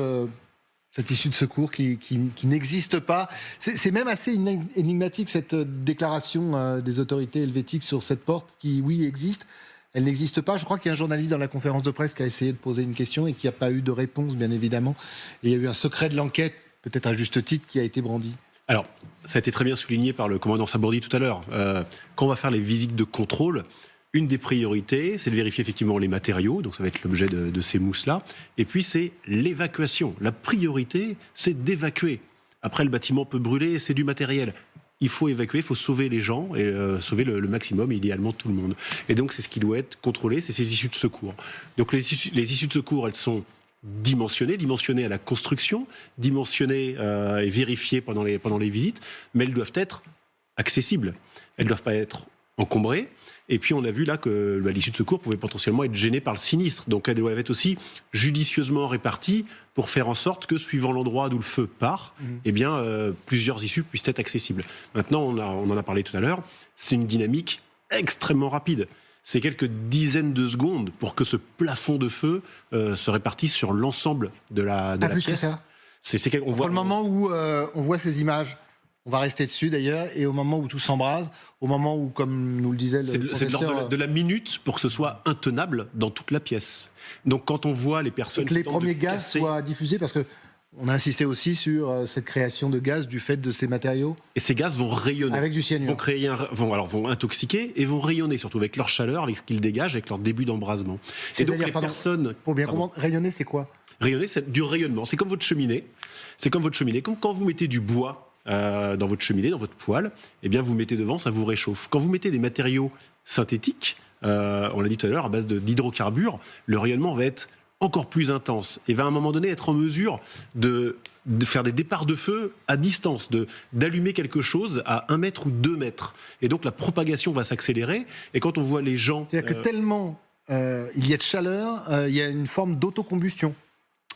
issue de secours qui n'existe pas. C'est même assez énigmatique, cette déclaration des autorités helvétiques sur cette porte qui, oui, existe. Elle n'existe pas. Je crois qu'il y a un journaliste dans la conférence de presse qui a essayé de poser une question et qui n'a pas eu de réponse, bien évidemment. Et il y a eu un secret de l'enquête, peut-être à juste titre, qui a été brandi. Alors, ça a été très bien souligné par le commandant Sabourdi tout à l'heure. Quand on va faire les visites de contrôle, une des priorités, c'est de vérifier effectivement les matériaux, donc ça va être l'objet de ces mousses-là, et puis c'est l'évacuation. La priorité, c'est d'évacuer. Après, le bâtiment peut brûler, c'est du matériel. Il faut évacuer, il faut sauver les gens et sauver le maximum, idéalement tout le monde. Et donc c'est ce qui doit être contrôlé, c'est ces issues de secours. Donc les issues de secours, elles sont dimensionnées à la construction, dimensionnées et vérifiées pendant les visites, mais elles doivent être accessibles. Elles ne doivent pas être encombrées. Et puis on a vu là que l'issue de secours pouvait potentiellement être gênée par le sinistre. Donc elles doivent être aussi judicieusement réparties pour faire en sorte que, suivant l'endroit d'où le feu part, plusieurs issues puissent être accessibles. Maintenant, on en a parlé tout à l'heure, c'est une dynamique extrêmement rapide. C'est quelques dizaines de secondes pour que ce plafond de feu se répartisse sur l'ensemble de la plus pièce. que ça. On voit le moment où on voit ces images, on va rester dessus d'ailleurs, et au moment où tout s'embrase, au moment où, comme nous le disait le c'est de professeur... l'ordre de la minute pour que ce soit intenable dans toute la pièce. Donc quand on voit les personnes... que les premiers gaz soient diffusés, parce que on a insisté aussi sur cette création de gaz du fait de ces matériaux. Et ces gaz vont rayonner. Avec du cyanure. Vont intoxiquer et vont rayonner, surtout avec leur chaleur, avec ce qu'ils dégagent, avec leur début d'embrasement. Et donc les personnes... Pour bien comprendre, rayonner, c'est quoi ? Rayonner, c'est du rayonnement. C'est comme votre cheminée. Comme quand vous mettez du bois dans votre cheminée, dans votre poêle, eh bien vous mettez devant, ça vous réchauffe. Quand vous mettez des matériaux synthétiques, on l'a dit tout à l'heure, à base d'hydrocarbures, le rayonnement va être encore plus intense et va à un moment donné être en mesure de faire des départs de feu à distance, d'allumer quelque chose à 1 mètre ou 2 mètres. Et donc la propagation va s'accélérer. Et quand on voit les gens... C'est-à-dire que tellement il y a de chaleur, il y a une forme d'autocombustion.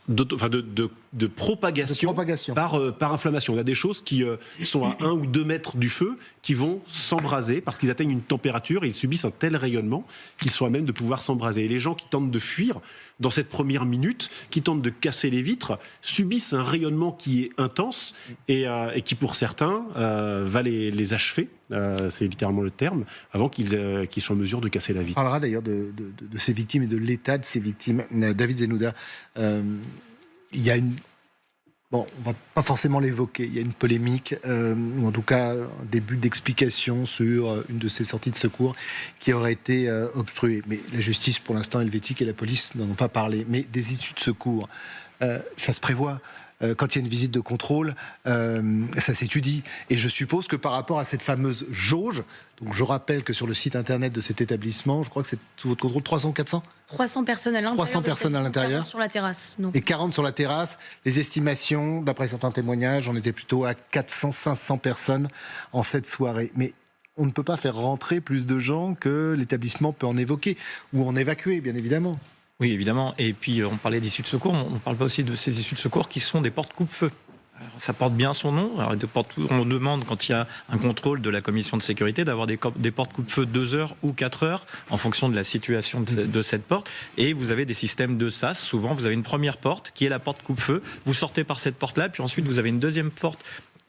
De propagation, par inflammation. On a des choses qui sont à 1 ou 2 mètres du feu qui vont s'embraser parce qu'ils atteignent une température et ils subissent un tel rayonnement qu'ils sont à même de pouvoir s'embraser. Et les gens qui tentent de fuir dans cette première minute, qui tentent de casser les vitres, subissent un rayonnement qui est intense et qui pour certains va les achever, c'est littéralement le terme, avant qu'ils soient en mesure de casser la vitre. On parlera d'ailleurs de ces victimes et de l'état de ces victimes. David Zenouda, il y a une... Bon, on va pas forcément l'évoquer. Il y a une polémique, ou en tout cas un début d'explication sur une de ces sorties de secours qui aurait été obstruée. Mais la justice, pour l'instant, helvétique et la police n'en ont pas parlé. Mais des issues de secours, ça se prévoit. Quand il y a une visite de contrôle, ça s'étudie. Et je suppose que par rapport à cette fameuse jauge, donc je rappelle que sur le site internet de cet établissement, je crois que c'est sous votre contrôle 300 ou 400 300 personnes à l'intérieur. 300 personnes à l'intérieur. 40 sur la terrasse. Donc. Et 40 sur la terrasse. Les estimations, d'après certains témoignages, on était plutôt à 400-500 personnes en cette soirée. Mais on ne peut pas faire rentrer plus de gens que l'établissement peut en évoquer, ou en évacuer, bien évidemment. Oui, évidemment. Et puis, on parlait d'issues de secours, on ne parle pas aussi de ces issues de secours qui sont des portes coupe-feu. Alors, ça porte bien son nom. Alors, on demande, quand il y a un contrôle de la commission de sécurité, d'avoir des portes coupe-feu 2 heures ou 4 heures, en fonction de la situation de cette porte. Et vous avez des systèmes de sas. Souvent, vous avez une première porte, qui est la porte coupe-feu. Vous sortez par cette porte-là, puis ensuite, vous avez une deuxième porte,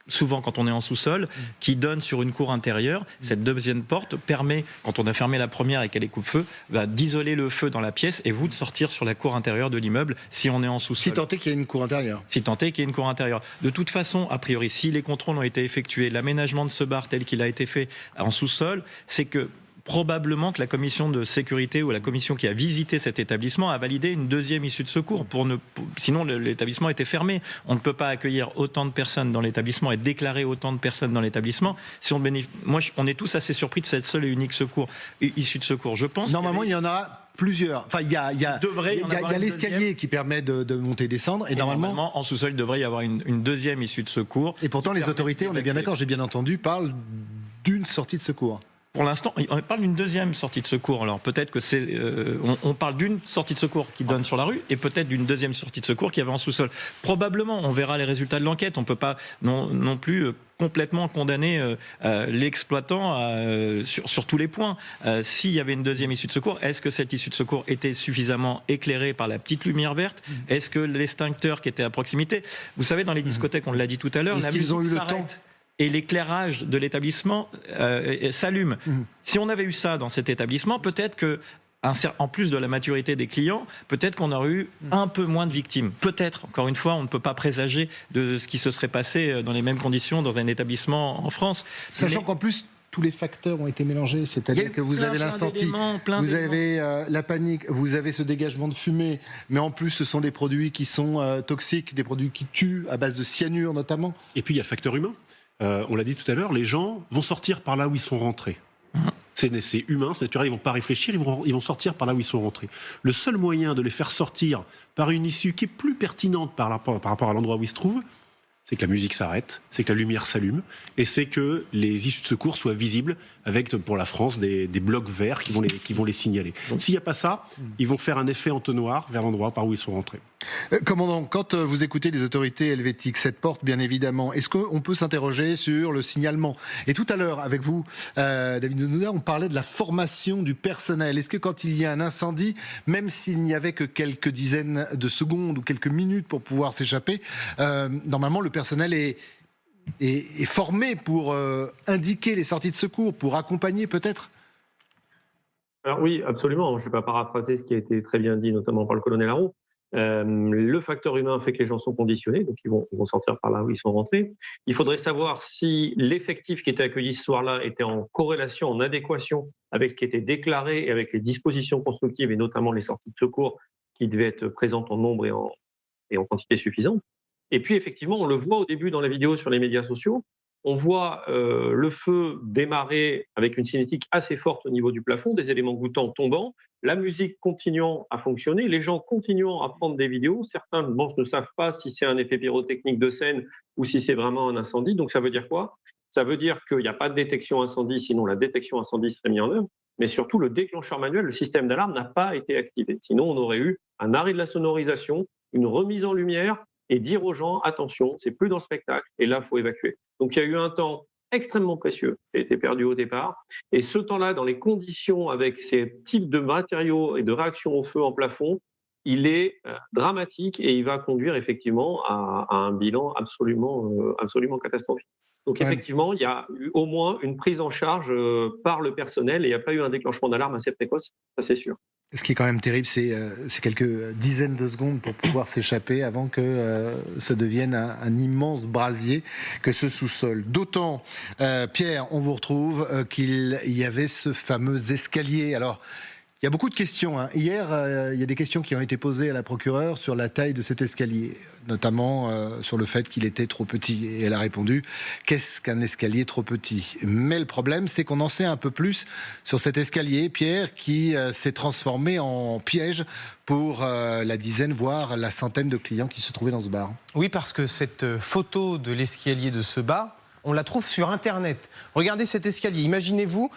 souvent quand on est en sous-sol, qui donne sur une cour intérieure. Cette deuxième porte permet, quand on a fermé la première et qu'elle est coupe-feu, d'isoler le feu dans la pièce et vous de sortir sur la cour intérieure de l'immeuble si on est en sous-sol. Si tant est qu'il y a une cour intérieure. Si tant est qu'il y a une cour intérieure. De toute façon, a priori, si les contrôles ont été effectués, l'aménagement de ce bar tel qu'il a été fait en sous-sol, c'est que probablement que la commission de sécurité ou la commission qui a visité cet établissement a validé une deuxième issue de secours. Sinon, l'établissement était fermé. On ne peut pas accueillir autant de personnes dans l'établissement et déclarer autant de personnes dans l'établissement. Si on est tous assez surpris de cette seule et unique issue de secours. Je pense normalement, il y en aura plusieurs. Enfin, il y a l'escalier qui permet de monter et descendre. Et normalement, en sous-sol, il devrait y avoir une deuxième issue de secours. Et pourtant, les autorités, on est bien d'accord, j'ai bien entendu, parlent d'une sortie de secours. Pour l'instant, on parle d'une deuxième sortie de secours. Alors peut-être que on parle d'une sortie de secours qui donne sur la rue et peut-être d'une deuxième sortie de secours qui avait en sous-sol. Probablement, on verra les résultats de l'enquête. On ne peut pas non plus complètement condamner l'exploitant sur tous les points. S'il y avait une deuxième issue de secours, est-ce que cette issue de secours était suffisamment éclairée par la petite lumière verte ? Est-ce que l'extincteur qui était à proximité, vous savez, dans les discothèques, on l'a dit tout à l'heure, est-ce qu'ils ont eu le temps ? Et l'éclairage de l'établissement s'allume. Si on avait eu ça dans cet établissement, peut-être que, en plus de la maturité des clients, peut-être qu'on aurait eu un peu moins de victimes. Peut-être, encore une fois, on ne peut pas présager de ce qui se serait passé dans les mêmes conditions dans un établissement en France. Sachant qu'en plus, tous les facteurs ont été mélangés, c'est-à-dire que vous avez l'incendie, vous avez la panique, vous avez ce dégagement de fumée, mais en plus ce sont des produits qui sont toxiques, des produits qui tuent à base de cyanure notamment. Et puis il y a le facteur humain. On l'a dit tout à l'heure, les gens vont sortir par là où ils sont rentrés. C'est humain, c'est naturel, ils ne vont pas réfléchir, ils vont sortir par là où ils sont rentrés. Le seul moyen de les faire sortir par une issue qui est plus pertinente par rapport à l'endroit où ils se trouvent, c'est que la musique s'arrête, c'est que la lumière s'allume, et c'est que les issues de secours soient visibles avec, pour la France, des blocs verts qui vont les signaler. S'il n'y a pas ça, ils vont faire un effet entonnoir vers l'endroit par où ils sont rentrés. Commandant, quand vous écoutez les autorités helvétiques, cette porte, bien évidemment, est-ce qu'on peut s'interroger sur le signalement? Et tout à l'heure, avec vous, David Denouda, on parlait de la formation du personnel. Est-ce que quand il y a un incendie, même s'il n'y avait que quelques dizaines de secondes ou quelques minutes pour pouvoir s'échapper, normalement, le personnel est formé pour indiquer les sorties de secours, pour accompagner peut-être? Alors oui, absolument. Je ne vais pas paraphraser ce qui a été très bien dit, notamment par le colonel Haro. Le facteur humain fait que les gens sont conditionnés, donc ils vont sortir par là où ils sont rentrés. Il faudrait savoir si l'effectif qui était accueilli ce soir-là était en corrélation, en adéquation avec ce qui était déclaré et avec les dispositions constructives et notamment les sorties de secours qui devaient être présentes en nombre et en quantité suffisante. Et puis effectivement, on le voit au début dans la vidéo sur les médias sociaux, on voit le feu démarrer avec une cinétique assez forte au niveau du plafond, des éléments gouttants tombant, la musique continuant à fonctionner, les gens continuant à prendre des vidéos. Certains ne savent pas si c'est un effet pyrotechnique de scène ou si c'est vraiment un incendie. Donc ça veut dire quoi? Ça veut dire qu'il n'y a pas de détection incendie, sinon la détection incendie serait mise en œuvre. Mais surtout, le déclencheur manuel, le système d'alarme n'a pas été activé. Sinon, on aurait eu un arrêt de la sonorisation, une remise en lumière et dire aux gens, attention, c'est plus dans le spectacle, et là, il faut évacuer. Donc il y a eu un temps extrêmement précieux qui a été perdu au départ. Et ce temps-là, dans les conditions avec ces types de matériaux et de réactions au feu en plafond, il est dramatique et il va conduire effectivement à un bilan absolument catastrophique. Donc effectivement, il y a eu au moins une prise en charge par le personnel et il n'y a pas eu un déclenchement d'alarme assez précoce, ça c'est sûr. Ce qui est quand même terrible, c'est quelques dizaines de secondes pour pouvoir s'échapper avant que ça devienne un immense brasier que ce sous-sol. D'autant, Pierre, on vous retrouve, qu'il y avait ce fameux escalier. Alors, il y a beaucoup de questions. Hier, il y a des questions qui ont été posées à la procureure sur la taille de cet escalier, notamment sur le fait qu'il était trop petit. Et elle a répondu, qu'est-ce qu'un escalier trop petit? Mais le problème, c'est qu'on en sait un peu plus sur cet escalier, Pierre, qui s'est transformé en piège pour la dizaine, voire la centaine de clients qui se trouvaient dans ce bar. Oui, parce que cette photo de l'escalier de ce bar, on la trouve sur Internet. Regardez cet escalier, imaginez-vous,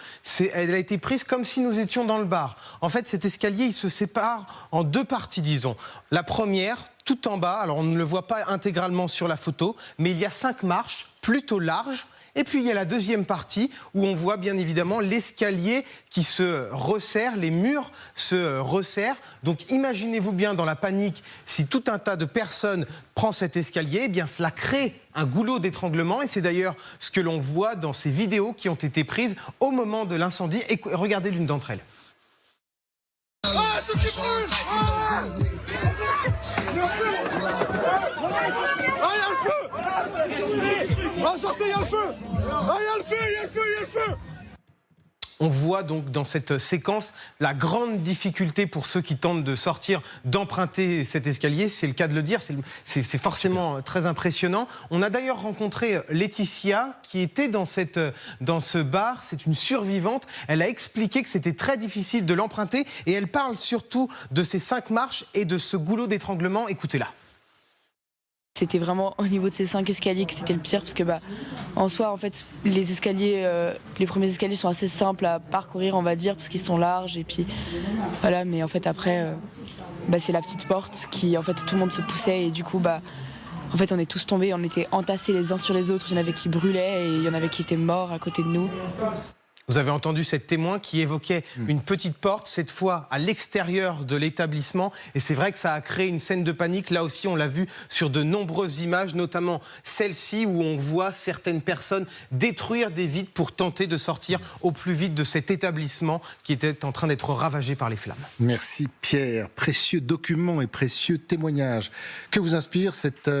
elle a été prise comme si nous étions dans le bar. En fait, cet escalier, il se sépare en deux parties, disons. La première, tout en bas, alors on ne le voit pas intégralement sur la photo, mais il y a 5 marches plutôt larges. Et puis il y a la deuxième partie où on voit bien évidemment l'escalier qui se resserre, les murs se resserrent. Donc imaginez-vous bien dans la panique, si tout un tas de personnes prend cet escalier, eh bien cela crée un goulot d'étranglement. Et c'est d'ailleurs ce que l'on voit dans ces vidéos qui ont été prises au moment de l'incendie. Et regardez l'une d'entre elles. Ah, tout qui brûle! Ah, il y a le feu! Ah, sortez, il y a le feu! Ah, il y a le feu, il y a le feu, il y a le feu! On voit donc dans cette séquence la grande difficulté pour ceux qui tentent de sortir, d'emprunter cet escalier. C'est le cas de le dire, c'est forcément très impressionnant. On a d'ailleurs rencontré Laetitia qui était dans ce bar. C'est une survivante. Elle a expliqué que c'était très difficile de l'emprunter et elle parle surtout de ces 5 marches et de ce goulot d'étranglement. Écoutez-la. C'était vraiment au niveau de ces 5 escaliers que c'était le pire parce que en soi en fait les escaliers, les premiers escaliers sont assez simples à parcourir on va dire parce qu'ils sont larges et puis voilà, mais en fait après c'est la petite porte qui en fait tout le monde se poussait et du coup en fait on est tous tombés, on était entassés les uns sur les autres, il y en avait qui brûlaient et il y en avait qui étaient morts à côté de nous. Vous avez entendu cette témoin qui évoquait une petite porte, cette fois à l'extérieur de l'établissement. Et c'est vrai que ça a créé une scène de panique. Là aussi, on l'a vu sur de nombreuses images, notamment celle-ci où on voit certaines personnes détruire des vitres pour tenter de sortir au plus vite de cet établissement qui était en train d'être ravagé par les flammes. Merci Pierre. Précieux documents et précieux témoignages. Que vous inspire cet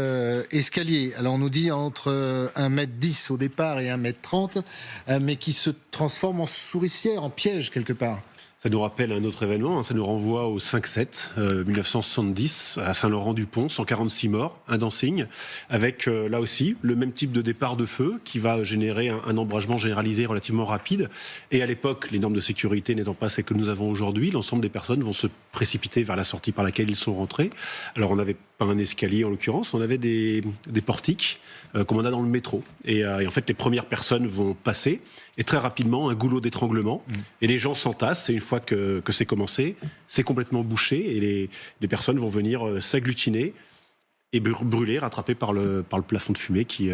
escalier? Alors on nous dit entre 1,10 m au départ et 1,30 m, mais qui se transforme en souricière, en piège quelque part. Ça nous rappelle un autre événement, ça nous renvoie au 5-7 1970 à Saint-Laurent-du-Pont, 146 morts, un dancing, avec là aussi le même type de départ de feu qui va générer un embrasement généralisé relativement rapide. Et à l'époque, les normes de sécurité n'étant pas celles que nous avons aujourd'hui, l'ensemble des personnes vont se précipiter vers la sortie par laquelle ils sont rentrés. Alors on avait pas un escalier en l'occurrence, on avait des portiques comme on a dans le métro. Et en fait, les premières personnes vont passer et très rapidement, un goulot d'étranglement. Et les gens s'entassent et une fois que c'est commencé, c'est complètement bouché et les personnes vont venir s'agglutiner et brûler, rattrapées par le plafond de fumée qui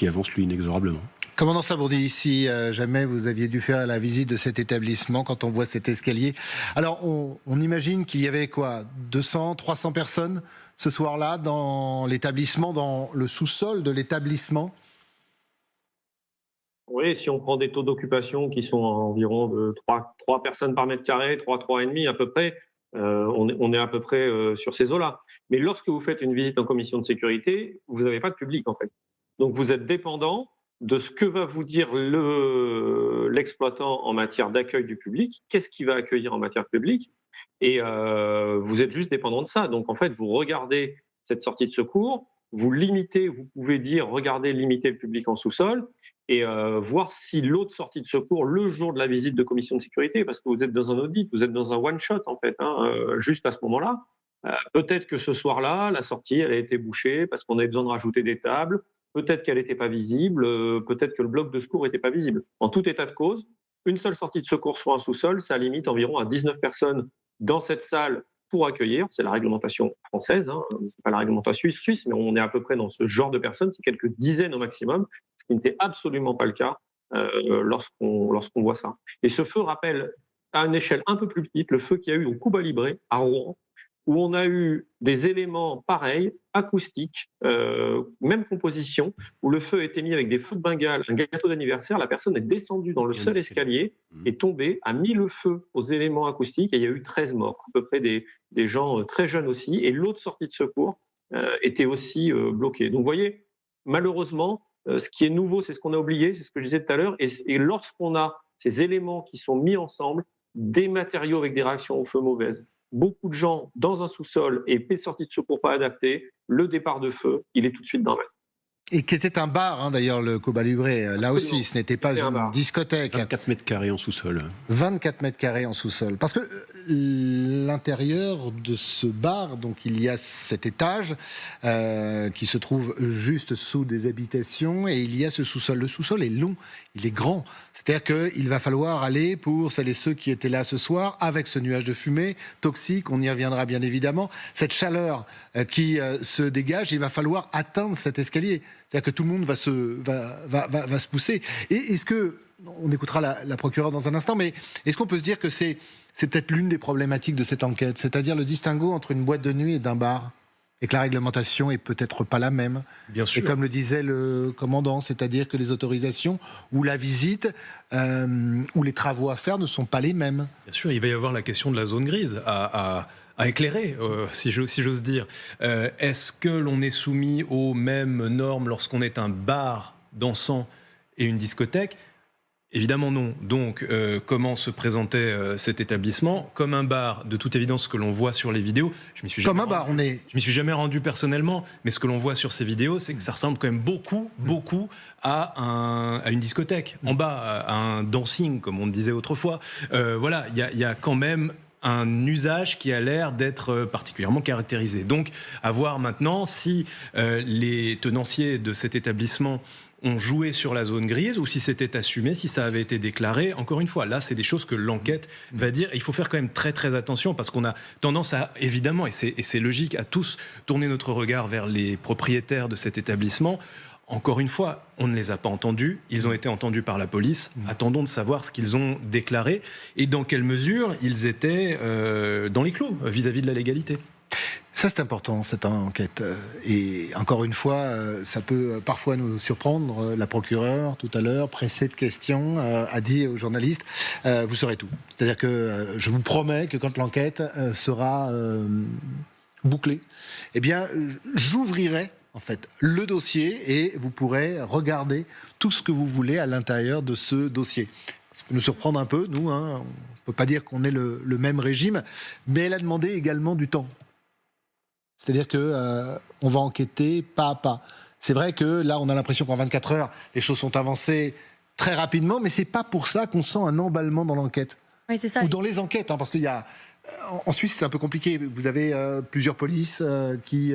avance lui inexorablement. Commandant Sabourdi, si jamais vous aviez dû faire la visite de cet établissement, quand on voit cet escalier, alors on imagine qu'il y avait quoi, 200, 300 personnes ce soir-là dans l'établissement, dans le sous-sol de l'établissement? Oui, si on prend des taux d'occupation qui sont à environ de 3 personnes par mètre carré, 3,5 à peu près, on est à peu près sur ces eaux-là. Mais lorsque vous faites une visite en commission de sécurité, vous n'avez pas de public en fait. Donc vous êtes dépendant de ce que va vous dire l'exploitant en matière d'accueil du public, qu'est-ce qu'il va accueillir en matière publique, et vous êtes juste dépendant de ça. Donc en fait, vous regardez cette sortie de secours, vous limitez, vous pouvez dire, regardez, limiter le public en sous-sol, et voir si l'autre sortie de secours, le jour de la visite de commission de sécurité, parce que vous êtes dans un audit, vous êtes dans un one-shot en fait, juste à ce moment-là, peut-être que ce soir-là, la sortie, elle a été bouchée parce qu'on avait besoin de rajouter des tables, peut-être qu'elle n'était pas visible, peut-être que le bloc de secours n'était pas visible. En tout état de cause, une seule sortie de secours sur un sous-sol, ça limite environ à 19 personnes dans cette salle pour accueillir. C'est la réglementation française, c'est pas la réglementation suisse, mais on est à peu près dans ce genre de personnes, c'est quelques dizaines au maximum, ce qui n'était absolument pas le cas lorsqu'on voit ça. Et ce feu rappelle, à une échelle un peu plus petite, le feu qu'il y a eu au Cuba Libre à Rouen, où on a eu des éléments pareils, acoustiques, même composition, où le feu a été mis avec des feux de Bengale, un gâteau d'anniversaire, la personne est descendue dans le seul escalier, est tombée, a mis le feu aux éléments acoustiques, et il y a eu 13 morts, à peu près des gens très jeunes aussi, et l'autre sortie de secours était aussi bloquée. Donc vous voyez, malheureusement, ce qui est nouveau, c'est ce qu'on a oublié, c'est ce que je disais tout à l'heure, et lorsqu'on a ces éléments qui sont mis ensemble, des matériaux avec des réactions au feu mauvaises, beaucoup de gens dans un sous-sol et sortie de secours pas adaptée, le départ de feu, il est tout de suite dans la main. Et qui était un bar, d'ailleurs, le Cuba Libre. Là aussi, ce n'était pas une discothèque. 24 mètres carrés en sous-sol. 24 mètres carrés en sous-sol. Parce que l'intérieur de ce bar, donc il y a cet étage qui se trouve juste sous des habitations et il y a ce sous-sol. Le sous-sol est long, il est grand. C'est-à-dire qu'il va falloir aller, pour celles et ceux qui étaient là ce soir, avec ce nuage de fumée toxique, on y reviendra bien évidemment, cette chaleur qui se dégage, il va falloir atteindre cet escalier. C'est-à-dire que tout le monde va se pousser. Et est-ce que, on écoutera la procureure dans un instant, mais est-ce qu'on peut se dire que c'est peut-être l'une des problématiques de cette enquête, c'est-à-dire le distinguo entre une boîte de nuit et d'un bar, et que la réglementation est peut-être pas la même. Bien sûr. Et comme le disait le commandant, c'est-à-dire que les autorisations ou la visite ou les travaux à faire ne sont pas les mêmes. Bien sûr, il va y avoir la question de la zone grise à éclairer, si j'ose dire. Est-ce que l'on est soumis aux mêmes normes lorsqu'on est un bar dansant et une discothèque ? Évidemment non. Donc, comment se présentait cet établissement ? Comme un bar, de toute évidence, ce que l'on voit sur les vidéos. Je m'y suis jamais rendu personnellement, mais ce que l'on voit sur ces vidéos, c'est que ça ressemble quand même beaucoup à une discothèque, en bas, à un dancing, comme on disait autrefois. Voilà, il y a quand même un usage qui a l'air d'être particulièrement caractérisé. Donc, à voir maintenant si les tenanciers de cet établissement ont joué sur la zone grise ou si c'était assumé, si ça avait été déclaré. Encore une fois, là, c'est des choses que l'enquête va dire. Et il faut faire quand même très, très attention parce qu'on a tendance à, évidemment, et c'est logique, à tous tourner notre regard vers les propriétaires de cet établissement. Encore une fois, on ne les a pas entendus. Ils ont été entendus par la police. Attendons de savoir ce qu'ils ont déclaré et dans quelle mesure ils étaient dans les clous vis-à-vis de la légalité. Ça, c'est important, cette enquête. Et encore une fois, ça peut parfois nous surprendre. La procureure, tout à l'heure, pressée de questions, a dit aux journalistes, vous saurez tout. C'est-à-dire que je vous promets que quand l'enquête sera bouclée, eh bien, j'ouvrirai en fait le dossier et vous pourrez regarder tout ce que vous voulez à l'intérieur de ce dossier. Ça peut nous surprendre un peu, nous, on ne peut pas dire qu'on ait le même régime, mais elle a demandé également du temps. C'est-à-dire qu'on va enquêter pas à pas. C'est vrai que là, on a l'impression qu'en 24 heures, les choses sont avancées très rapidement, mais c'est pas pour ça qu'on sent un emballement dans l'enquête. Oui, c'est ça. Ou dans les enquêtes, parce qu'il y a En Suisse, c'est un peu compliqué. Vous avez plusieurs polices qui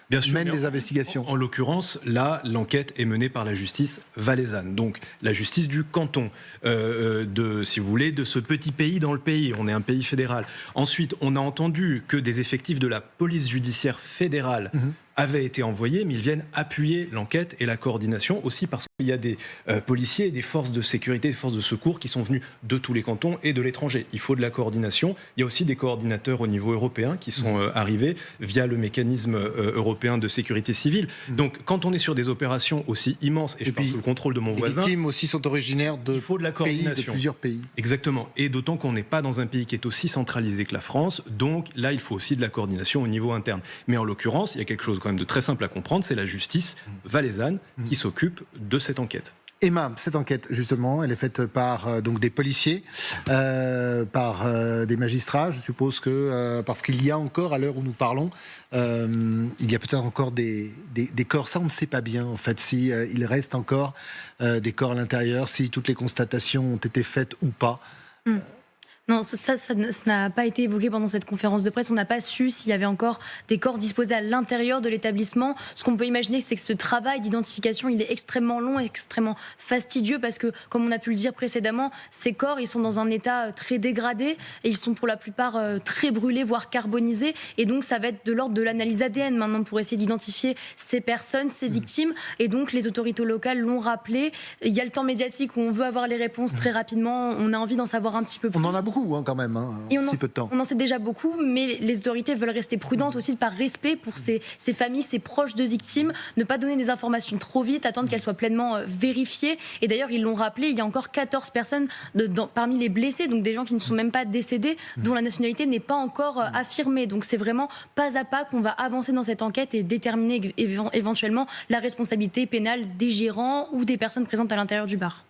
Bien sûr, mènent les investigations. En l'occurrence, là, l'enquête est menée par la justice valaisanne, donc la justice du canton, si vous voulez, de ce petit pays dans le pays. On est un pays fédéral. Ensuite, on a entendu que des effectifs de la police judiciaire fédérale avaient été envoyés, mais ils viennent appuyer l'enquête et la coordination aussi parce qu'il y a des policiers et des forces de sécurité, des forces de secours qui sont venus de tous les cantons et de l'étranger. Il faut de la coordination. Il y a aussi des coordinateurs au niveau européen qui sont arrivés via le mécanisme européen de sécurité civile. Donc, quand on est sur des opérations aussi immenses, et je parle sous le contrôle de mon voisin... Les victimes aussi sont originaires de, il faut de la coordination. De plusieurs pays. Exactement. Et d'autant qu'on n'est pas dans un pays qui est aussi centralisé que la France. Donc, là, il faut aussi de la coordination au niveau interne. Mais en l'occurrence, il y a quelque chose quand même de très simple à comprendre, c'est la justice valaisanne qui s'occupe de cette enquête. Emma, cette enquête, justement, elle est faite par donc des policiers, par des magistrats. Je suppose que, parce qu'il y a encore, à l'heure où nous parlons, il y a peut-être encore des corps. Ça, on ne sait pas bien, en fait, si il reste encore des corps à l'intérieur, si toutes les constatations ont été faites ou pas. Non, ça n'a pas été évoqué pendant cette conférence de presse. On n'a pas su s'il y avait encore des corps disposés à l'intérieur de l'établissement. Ce qu'on peut imaginer, c'est que ce travail d'identification, il est extrêmement long, extrêmement fastidieux parce que, comme on a pu le dire précédemment, ces corps, ils sont dans un état très dégradé et ils sont pour la plupart très brûlés, voire carbonisés. Et donc, ça va être de l'ordre de l'analyse ADN maintenant pour essayer d'identifier ces personnes, ces victimes. Et donc, les autorités locales l'ont rappelé. Il y a le temps médiatique où on veut avoir les réponses très rapidement. On a envie d'en savoir un petit peu plus. On en a beaucoup. Quand même, et si peu de temps. On en sait déjà beaucoup, mais les autorités veulent rester prudentes aussi par respect pour ces familles, ces proches de victimes, ne pas donner des informations trop vite, attendre qu'elles soient pleinement vérifiées. Et d'ailleurs, ils l'ont rappelé, il y a encore 14 personnes parmi les blessés, donc des gens qui ne sont même pas décédés, dont la nationalité n'est pas encore affirmée. Donc c'est vraiment pas à pas qu'on va avancer dans cette enquête et déterminer éventuellement la responsabilité pénale des gérants ou des personnes présentes à l'intérieur du bar.